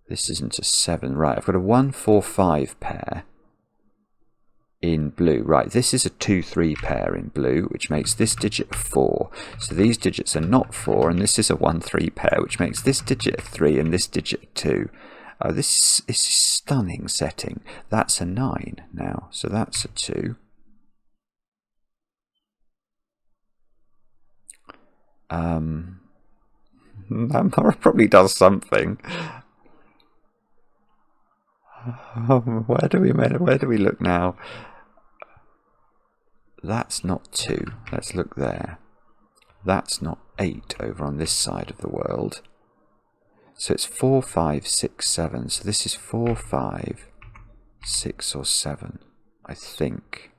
This isn't a 7. Right, I've got a 1, 4, 5 pair in blue. Right, this is a 2, 3 pair in blue, which makes this digit a 4. So these digits are not 4, and this is a 1, 3 pair, which makes this digit a 3 and this digit a 2. This is a stunning setting. That's a 9 now, so that's a 2. That probably does something. Where do we look now? That's not 2. Let's look there. That's not 8 over on this side of the world. So it's 4, 5, 6, 7. So this is 4, 5, 6 or 7, I think.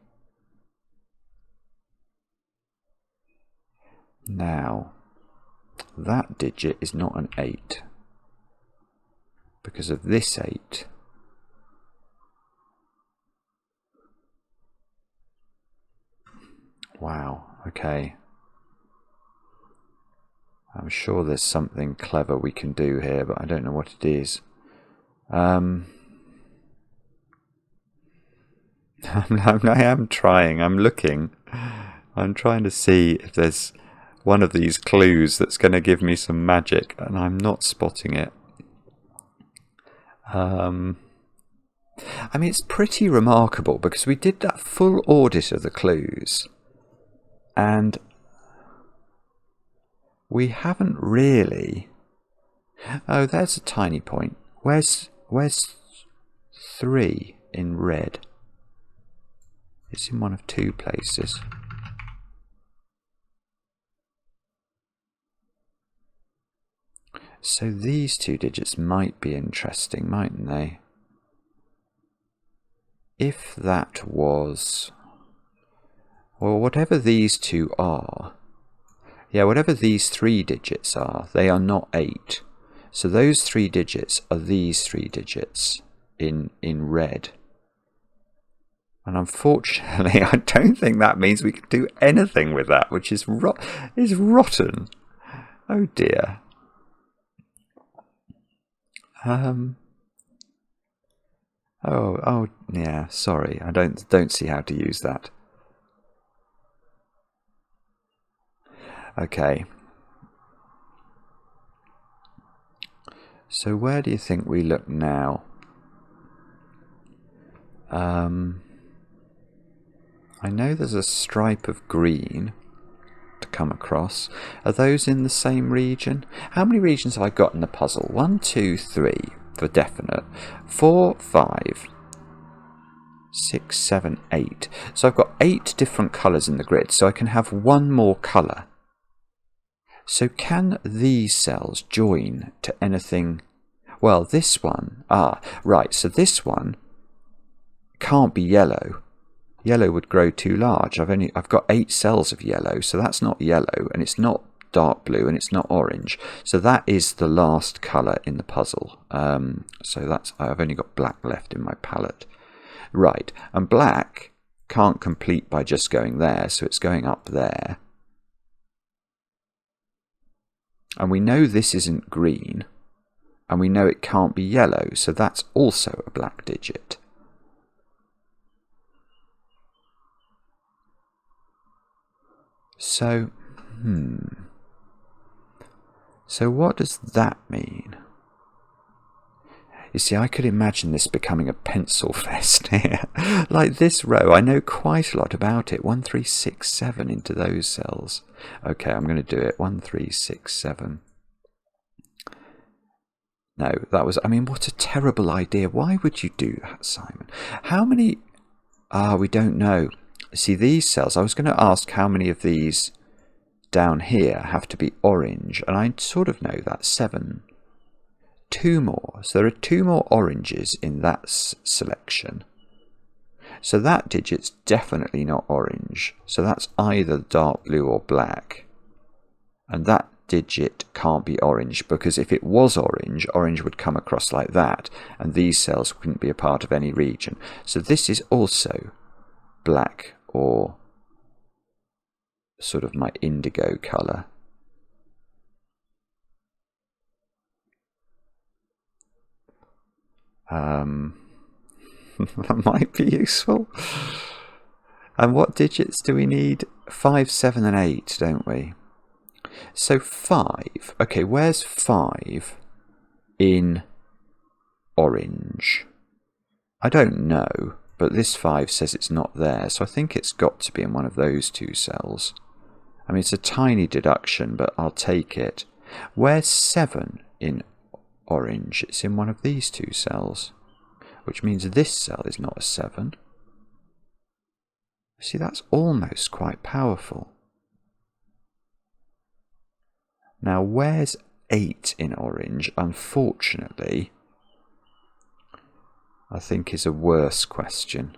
Now, that digit is not an 8 because of this 8. Wow, okay. I'm sure there's something clever we can do here, but I don't know what it is. I am trying, I'm looking. I'm trying to see if there's one of these clues that's going to give me some magic, and I'm not spotting it. I mean, it's pretty remarkable because we did that full audit of the clues. And we haven't really... Oh, there's a tiny point. Where's 3 in red. It's in one of 2 places. So these 2 digits might be interesting, mightn't they? If that was... well, whatever these 2 are... yeah, whatever these 3 digits are, they are not 8. So those 3 digits are these 3 digits in red. And unfortunately, I don't think that means we can do anything with that, which is rotten. Oh dear. Oh yeah, sorry. I don't see how to use that. Okay. So where do you think we look now? I know there's a stripe of green to come across. Are those in the same region? How many regions have I got in the puzzle? 1, 2, 3 for definite. 4, 5, 6, 7, 8. So I've got 8 different colours in the grid, so I can have one more colour. So can these cells join to anything? Well, this one, right, so this one can't be yellow. Yellow would grow too large. I've got 8 cells of yellow, so that's not yellow, and it's not dark blue, and it's not orange. So that is the last colour in the puzzle. So I've only got black left in my palette. Right, and black can't complete by just going there, so it's going up there. And we know this isn't green, and we know it can't be yellow, so that's also a black digit. So, so what does that mean? You see, I could imagine this becoming a pencil fest here. Like this row, I know quite a lot about it. 1, 3, 6, 7 into those cells. Okay, I'm going to do it. 1, 3, 6, 7. No, that was... I mean, what a terrible idea. Why would you do that, Simon? How many... we don't know. See, these cells, I was going to ask how many of these down here have to be orange, and I sort of know that. 7. 2 more. So there are 2 more oranges in that selection. So that digit's definitely not orange. So that's either dark blue or black. And that digit can't be orange, because if it was orange, orange would come across like that, and these cells wouldn't be a part of any region. So this is also black, or sort of my indigo colour. That might be useful. And what digits do we need? 5, 7 and 8, don't we? So 5. Okay, where's 5 in orange? I don't know. But this 5 says it's not there, so I think it's got to be in one of those 2 cells. I mean, it's a tiny deduction, but I'll take it. Where's 7 in orange? It's in one of these 2 cells, which means this cell is not a 7. See, that's almost quite powerful. Now, where's 8 in orange? Unfortunately, I think is a worse question.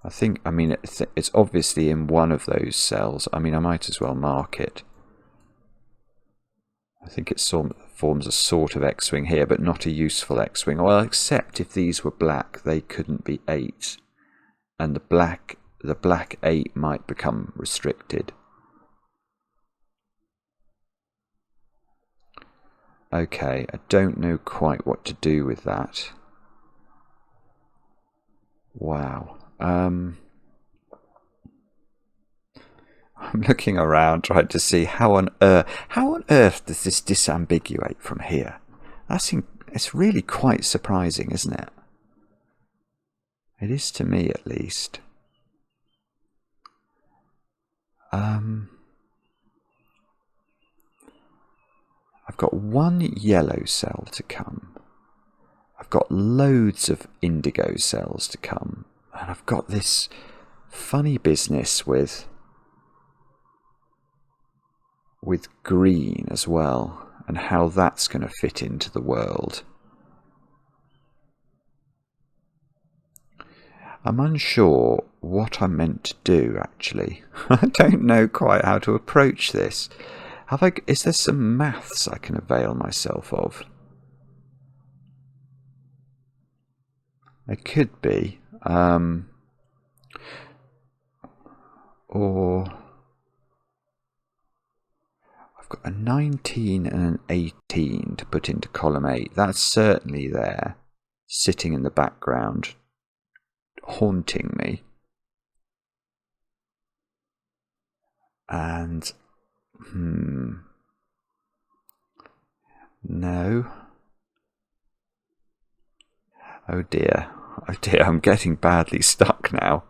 I mean, it's obviously in one of those cells. I mean, I might as well mark it. I think it forms a sort of X-wing here, but not a useful X-wing. Well, except if these were black, they couldn't be 8. And the black 8 might become restricted. Okay, I don't know quite what to do with that. Wow. I'm looking around trying to see how on earth does this disambiguate from here? It's really quite surprising, isn't it? It is to me, at least. I've got one yellow cell to come. I've got loads of indigo cells to come, and I've got this funny business with green as well, and how that's going to fit into the world. I'm unsure what I'm meant to do, actually. I don't know quite how to approach this. Is there some maths I can avail myself of? There could be. Or I've got a 19 and an 18 to put into column 8. That's certainly there, sitting in the background, haunting me. And no. Oh dear, I'm getting badly stuck now.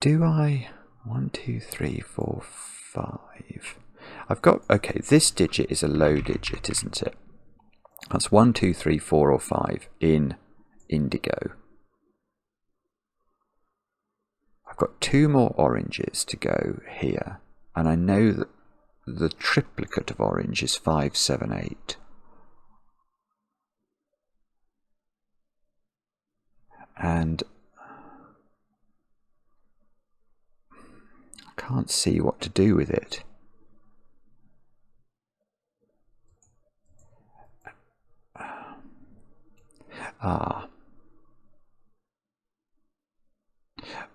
Do I? 1, 2, 3, 4, 5. I've got, okay, this digit is a low digit, isn't it? That's 1, 2, 3, 4, or 5 in indigo. I've got 2 more oranges to go here, and I know that the triplicate of orange is 5, 7, 8. And I can't see what to do with it.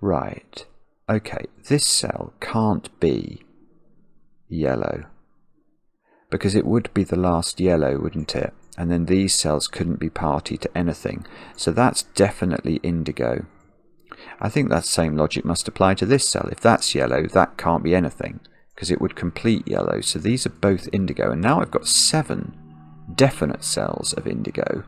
Right. Okay, this cell can't be yellow, because it would be the last yellow, wouldn't it? And then these cells couldn't be party to anything. So that's definitely indigo. I think that same logic must apply to this cell. If that's yellow, that can't be anything, because it would complete yellow. So these are both indigo. And now I've got 7 definite cells of indigo,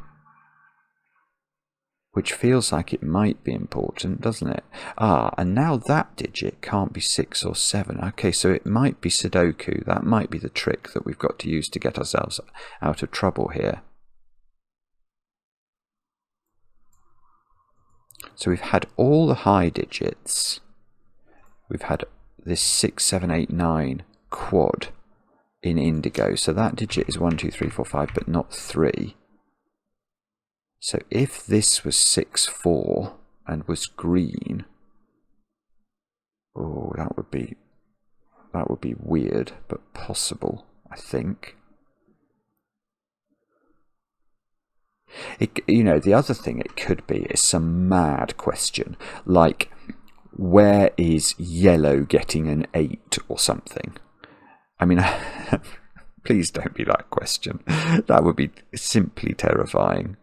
which feels like it might be important, doesn't it? And now that digit can't be 6 or 7. Okay, so it might be Sudoku. That might be the trick that we've got to use to get ourselves out of trouble here. So we've had all the high digits. We've had this 6, 7, 8, 9 quad in indigo. So that digit is 1, 2, 3, 4, 5, but not 3. So if this was 6, 4 and was green, oh, that would be weird, but possible, I think. You know, the other thing it could be is some mad question, like, where is yellow getting an 8 or something? I mean, please don't be that question. That would be simply terrifying.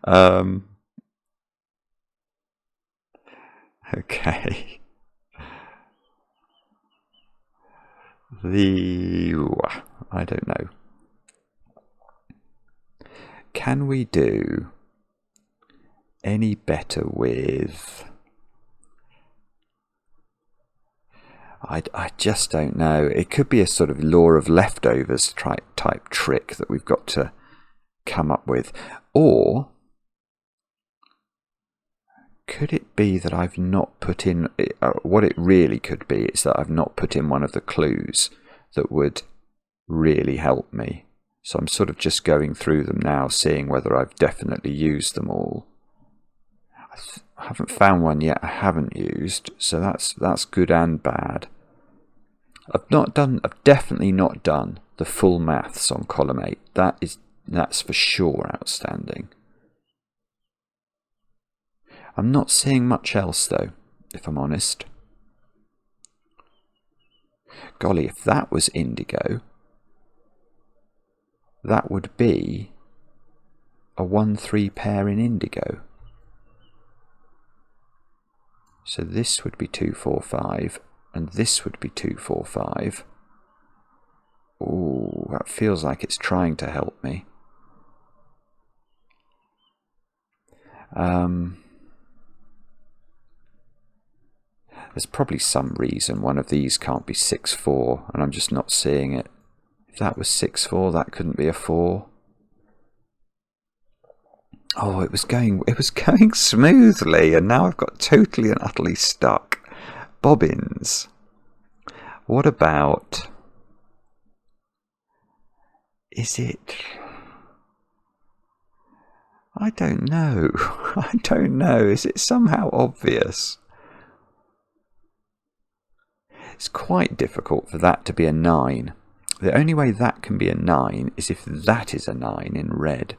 Okay. I don't know. Can we do any better with... I just don't know. It could be a sort of law of leftovers type trick that we've got to come up with. Or could it be that I've not put in... what it really could be is that I've not put in one of the clues that would really help me. So I'm sort of just going through them now, seeing whether I've definitely used them all. I haven't found one yet I haven't used, so that's good and bad. I've definitely not done the full maths on column 8. That's for sure outstanding. I'm not seeing much else though, if I'm honest. Golly, if that was indigo, that would be a 1-3 pair in indigo. So this would be 2, 4, 5, and this would be 2, 4, 5. Ooh, that feels like it's trying to help me. There's probably some reason one of these can't be 6, 4, and I'm just not seeing it. It That was 6, 4. That couldn't be a 4. Oh, it was going smoothly, and now I've got totally and utterly stuck. Bobbins. What about... Is it... I don't know. I don't know. Is it somehow obvious? It's quite difficult for that to be a 9. The only way that can be a 9 is if that is a 9 in red.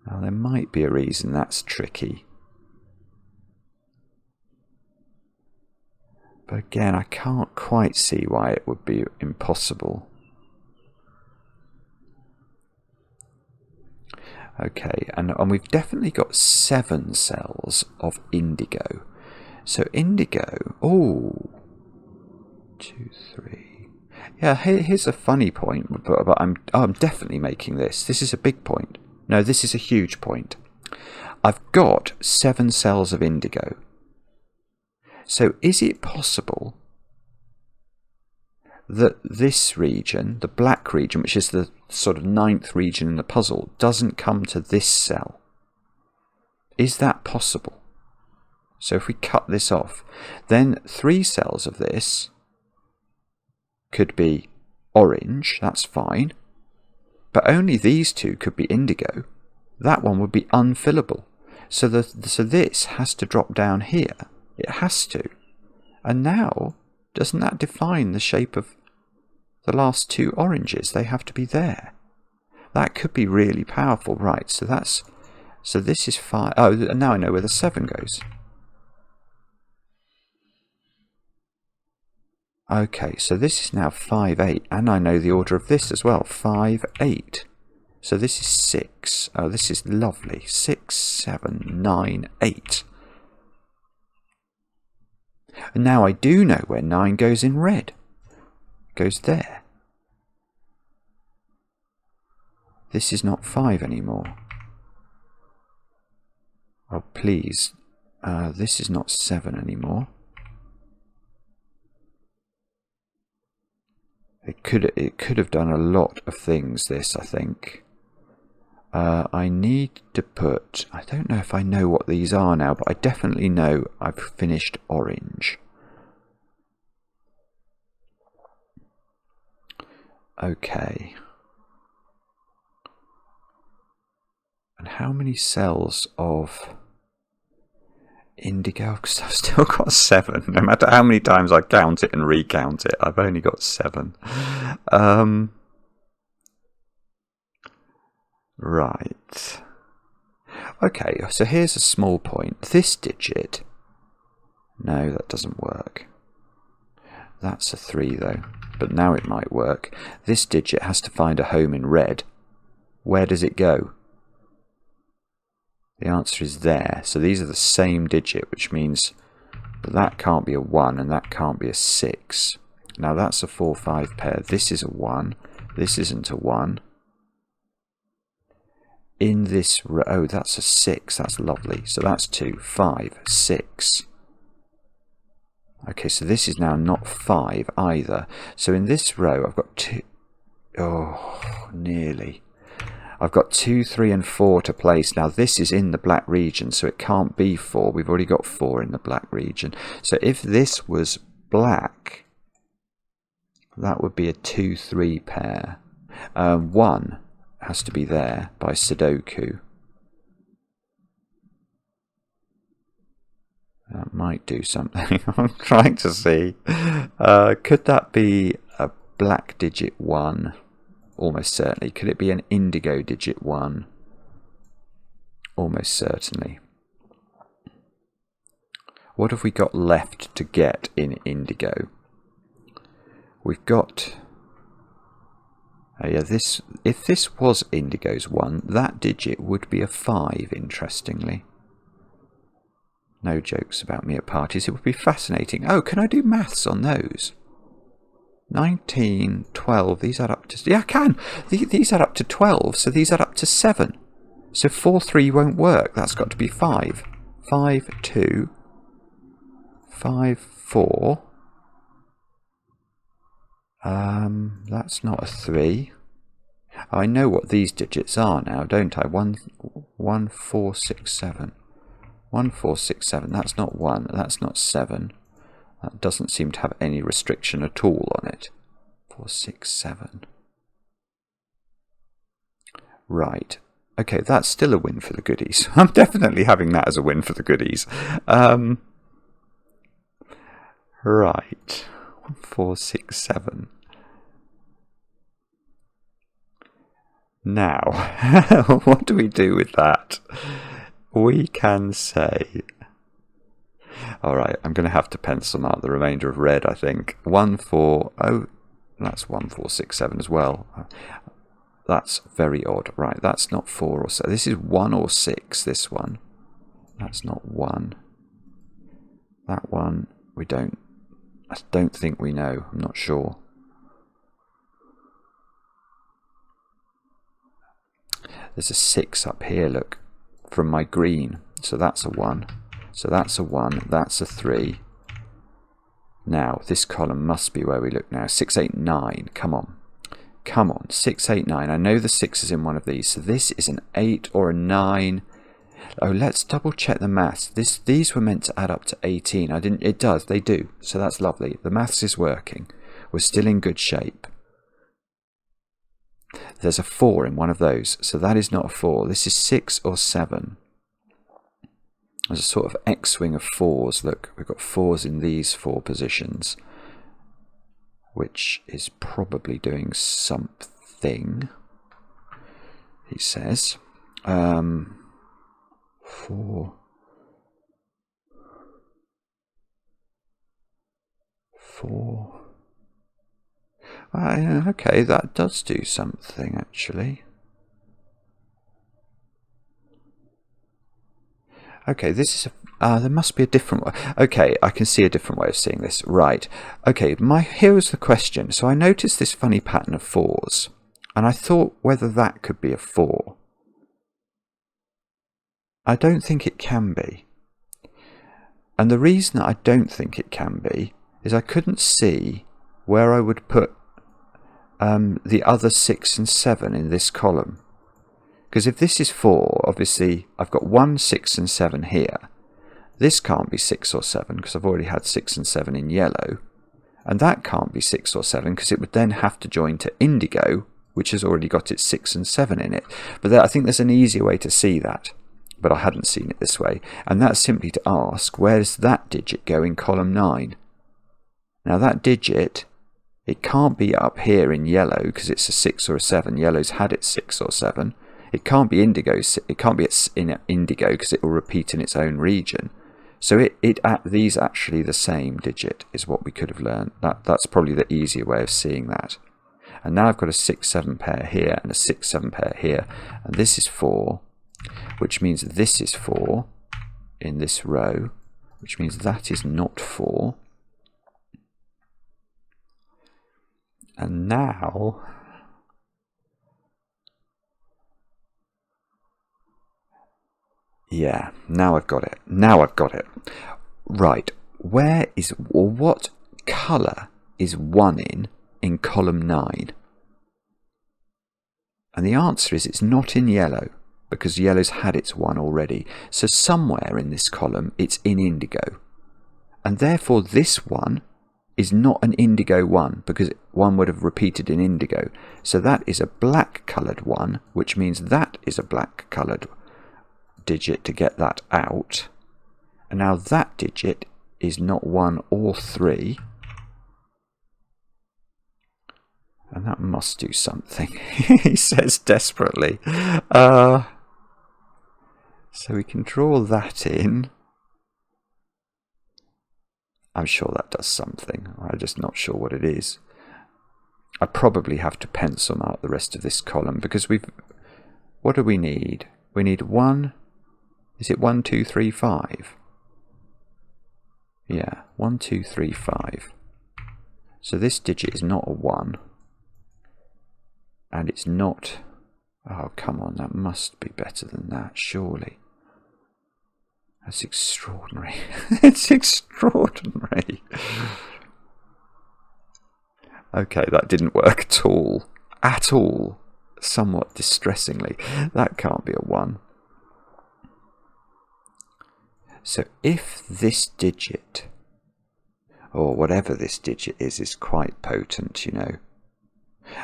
Now, there might be a reason that's tricky. But again, I can't quite see why it would be impossible. Okay, and we've definitely got 7 cells of indigo. So indigo, oh, 2, 3. Yeah, here's a funny point, but I'm definitely making this. This is a big point. No, this is a huge point. I've got 7 cells of indigo. So is it possible that this region, the black region, which is the sort of 9th region in the puzzle, doesn't come to this cell? Is that possible? So if we cut this off, then 3 cells of this could be orange, that's fine, but only these 2 could be indigo. That one would be unfillable. So this has to drop down here. It has to. And now, doesn't that define the shape of the last 2 oranges? They have to be there. That could be really powerful, right? So this is 5. Oh, and now I know where the 7 goes. Okay, so this is now 5, 8, and I know the order of this as well. 5, 8. So this is 6. Oh, this is lovely. 6, 7, 9, 8. And now I do know where 9 goes in red. It goes there. This is not 5 anymore. Oh, please. This is not 7 anymore. It could have done a lot of things, this, I think. I need to put... I don't know if I know what these are now, but I definitely know I've finished orange. Okay. And how many cells of indigo? Because I've still got 7. No matter how many times I count it and recount it, I've only got 7. Right. Okay, so here's a small point. This digit... No, that doesn't work. That's a 3 though. But now it might work. This digit has to find a home in red. Where does it go? The answer is there. So these are the same digit, which means that can't be a 1 and that can't be a 6. Now that's a 4, 5 pair. This is a 1. This isn't a 1. In this row, oh, that's a 6. That's lovely. So that's 2, 5, 6. Okay, so this is now not 5 either. So in this row, I've got 2. Oh, nearly. I've got 2, 3, and 4 to place. Now this is in the black region, so it can't be 4. We've already got 4 in the black region. So if this was black, that would be a 2, 3 pair. 1 has to be there by Sudoku. That might do something. I'm trying to see. Could that be a black digit 1? Almost certainly. Could it be an indigo digit 1? Almost certainly. What have we got left to get in indigo? We've got... yeah, this. If this was indigo's 1, that digit would be a 5, interestingly. No jokes about me at parties. It would be fascinating. Oh, can I do maths on those? 19, 12, these add up to... Yeah, I can! These add up to 12, so these add up to 7. So 4, 3 won't work. That's got to be 5. 5, 2, 5, 4, That's not a 3. I know what these digits are now, don't I? 1, 1, 4, 6, 7. 1, 4, 6, 7. That's not 1. That's not 7. That doesn't seem to have any restriction at all on it. 4, 6, 7. Right. Okay, that's still a win for the goodies. I'm definitely having that as a win for the goodies. Right. 1, 4, 6, 7. Now, what do we do with that? We can say... Alright, I'm going to have to pencil mark the remainder of red, I think. 1, 4... Oh, that's 1, 4, 6, 7 as well. That's very odd. Right, that's not 4 or so. This is 1 or 6, this one. That's not 1. That one, we don't... I don't think we know. I'm not sure. There's a 6 up here, look, from my green. So that's a 1. So that's a 1. That's a 3. Now, this column must be where we look now. 6, 8, 9. Come on. Come on. 6, 8, 9. I know the 6 is in one of these. So this is an 8 or a 9. Oh, let's double check the maths. These were meant to add up to 18. It does. They do. So that's lovely. The maths is working. We're still in good shape. There's a 4 in one of those, so that is not a 4. This is 6 or 7. There's a sort of X-wing of 4s. Look, we've got 4s in these 4 positions, which is probably doing something, he says. 4. Okay, that does do something, actually. Okay, this is there must be a different way. Okay, I can see a different way of seeing this. Right. Okay, here's the question. So I noticed this funny pattern of 4s, and I thought whether that could be a 4. I don't think it can be. And the reason that I don't think it can be is I couldn't see where I would put the other 6 and 7 in this column. Because if this is 4, obviously I've got 1, 6 and 7 here. This can't be 6 or 7 because I've already had 6 and 7 in yellow. And that can't be 6 or 7 because it would then have to join to indigo, which has already got its 6 and 7 in it. But I think there's an easier way to see that. But I hadn't seen it this way. And that's simply to ask, where does that digit go in column 9? Now that digit... it can't be up here in yellow because it's a 6 or a 7. Yellow's had its 6 or 7. It can't be indigo. It can't be in indigo because it will repeat in its own region. So these are actually the same digit is what we could have learned. That's probably the easier way of seeing that. And now I've got a 6-7 pair here and a 6-7 pair here. And this is 4, which means this is 4 in this row, which means that is not 4. And now, yeah, now I've got it. Now I've got it. Right, what colour is 1 in column 9? And the answer is it's not in yellow, because yellow's had its 1 already. So somewhere in this column it's in indigo. And therefore this one is not an indigo 1 because 1 would have repeated in indigo. So that is a black coloured 1, which means that is a black coloured digit to get that out. And now that digit is not 1 or 3. And that must do something, he says desperately. So we can draw that in. I'm sure that does something. I'm just not sure what it is. I probably have to pencil mark the rest of this column because what do we need? We need 1. Is it 1, 2, 3, 5? Yeah, 1, 2, 3, 5. So this digit is not a 1. And it's not... oh, come on, that must be better than that, surely. That's extraordinary. It's extraordinary. Okay, that didn't work at all. At all. Somewhat distressingly. That can't be a 1. So if this digit, or whatever this digit is quite potent, you know.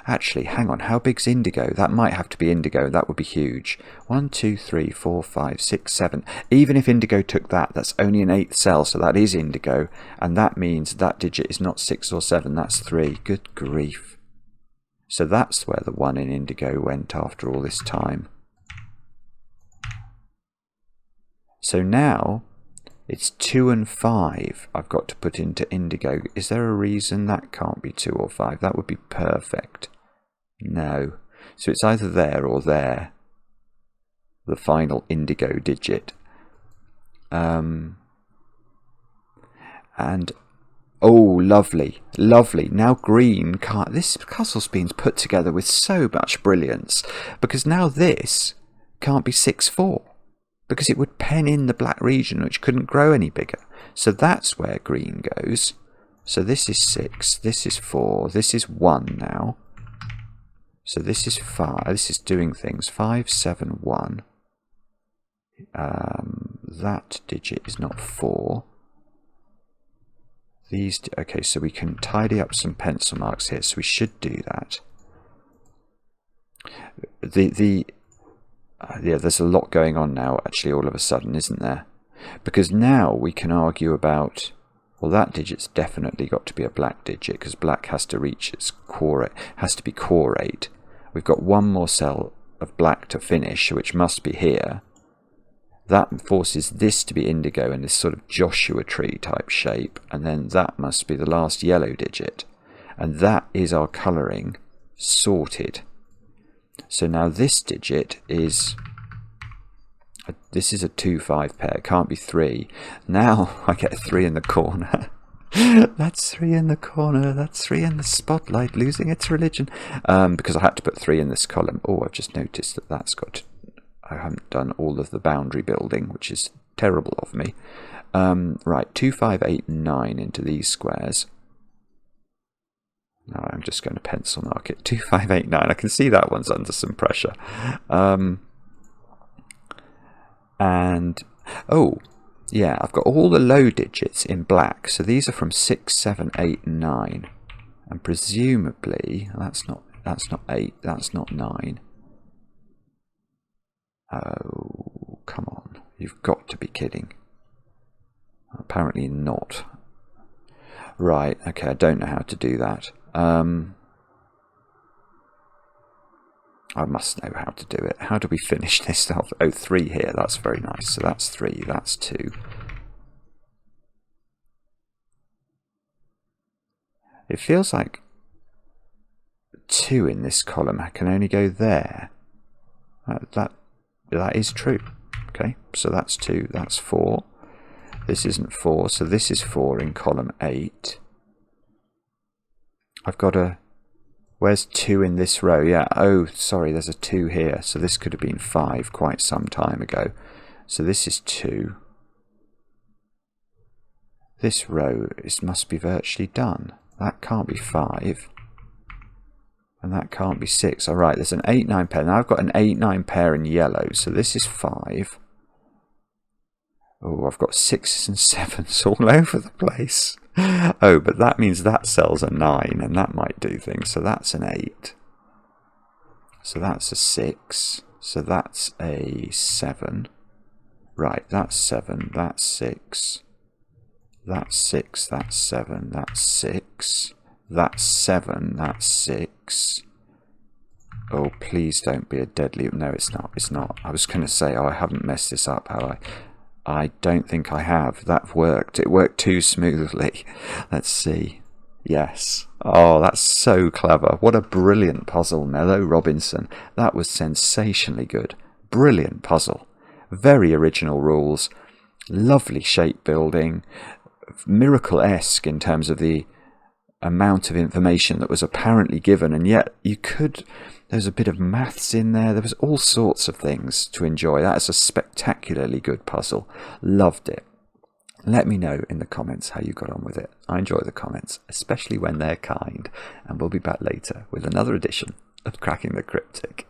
Actually, hang on, how big's indigo? That might have to be indigo, that would be huge. 1, 2, 3, 4, 5, 6, 7. Even if indigo took that, that's only an 8th cell, so that is indigo, and that means that digit is not 6 or 7, that's 3. Good grief. So that's where the 1 in indigo went after all this time. So now it's 2 and 5 I've got to put into indigo. Is there a reason that can't be 2 or 5? That would be perfect. No. So it's either there or there. The final indigo digit. And oh, lovely, lovely. Now green can't. This puzzle's been put together with so much brilliance, because now this can't be 6, 4. Because it would pen in the black region, which couldn't grow any bigger. So that's where green goes. So this is 6, this is 4, this is 1 now. So this is 5, this is doing things. 5, 7, 1. That digit is not 4. These, okay, so we can tidy up some pencil marks here, so we should do that. Yeah, there's a lot going on now, actually, all of a sudden, isn't there? Because now we can argue about, well, that digit's definitely got to be a black digit, because black has to reach its core, has to be core 8. We've got one more cell of black to finish, which must be here. That forces this to be indigo in this sort of Joshua tree type shape, and then that must be the last yellow digit. And that is our colouring sorted. So now this digit is, this is a 2, 5 pair, it can't be 3. Now I get a 3 in the corner. That's 3 in the corner, that's 3 in the spotlight, losing its religion. Because I had to put 3 in this column. Oh, I've just noticed that that's got, I haven't done all of the boundary building, which is terrible of me. Right, 2, 5, 8, 9 into these squares. Now I'm just going to pencil mark it. 2, 5, 8, 9. I can see that one's under some pressure. And, oh, yeah, I've got all the low digits in black. So these are from 6, 7, 8, 9. And presumably, that's not 8, that's not 9. Oh, come on. You've got to be kidding. Apparently not. Right, okay, I don't know how to do that. I must know how to do it. How do we finish this off? Oh, 3 here. That's very nice. So that's 3. That's 2. It feels like 2 in this column can only go there. That is true. Okay, so that's 2. That's 4. This isn't 4, so this is 4 in column 8. I've got a... Where's 2 in this row? Yeah, oh, sorry, there's a 2 here. So this could have been 5 quite some time ago. So this is 2. This row must be virtually done. That can't be 5. And that can't be 6. All right, there's an 8, 9 pair. Now I've got an 8, 9 pair in yellow. So this is 5. Oh, I've got 6s and 7s all over the place. Oh, but that means that cell's a 9, and that might do things. So that's an 8. So that's a 6. So that's a 7. Right, that's 7. That's 6. That's 6. That's 7. That's 6. That's 7. That's 6. Oh, please don't be a deadly... No, it's not. It's not. I was going to say, oh, I haven't messed this up, have I? I don't think I have. That worked. It worked too smoothly. Let's see. Yes. Oh, that's so clever. What a brilliant puzzle, Mellow Robinson. That was sensationally good. Brilliant puzzle. Very original rules. Lovely shape building. Miracle-esque in terms of the amount of information that was apparently given, and yet you could... There's a bit of maths in there. There was all sorts of things to enjoy. That is a spectacularly good puzzle. Loved it. Let me know in the comments how you got on with it. I enjoy the comments, especially when they're kind, and we'll be back later with another edition of Cracking the Cryptic.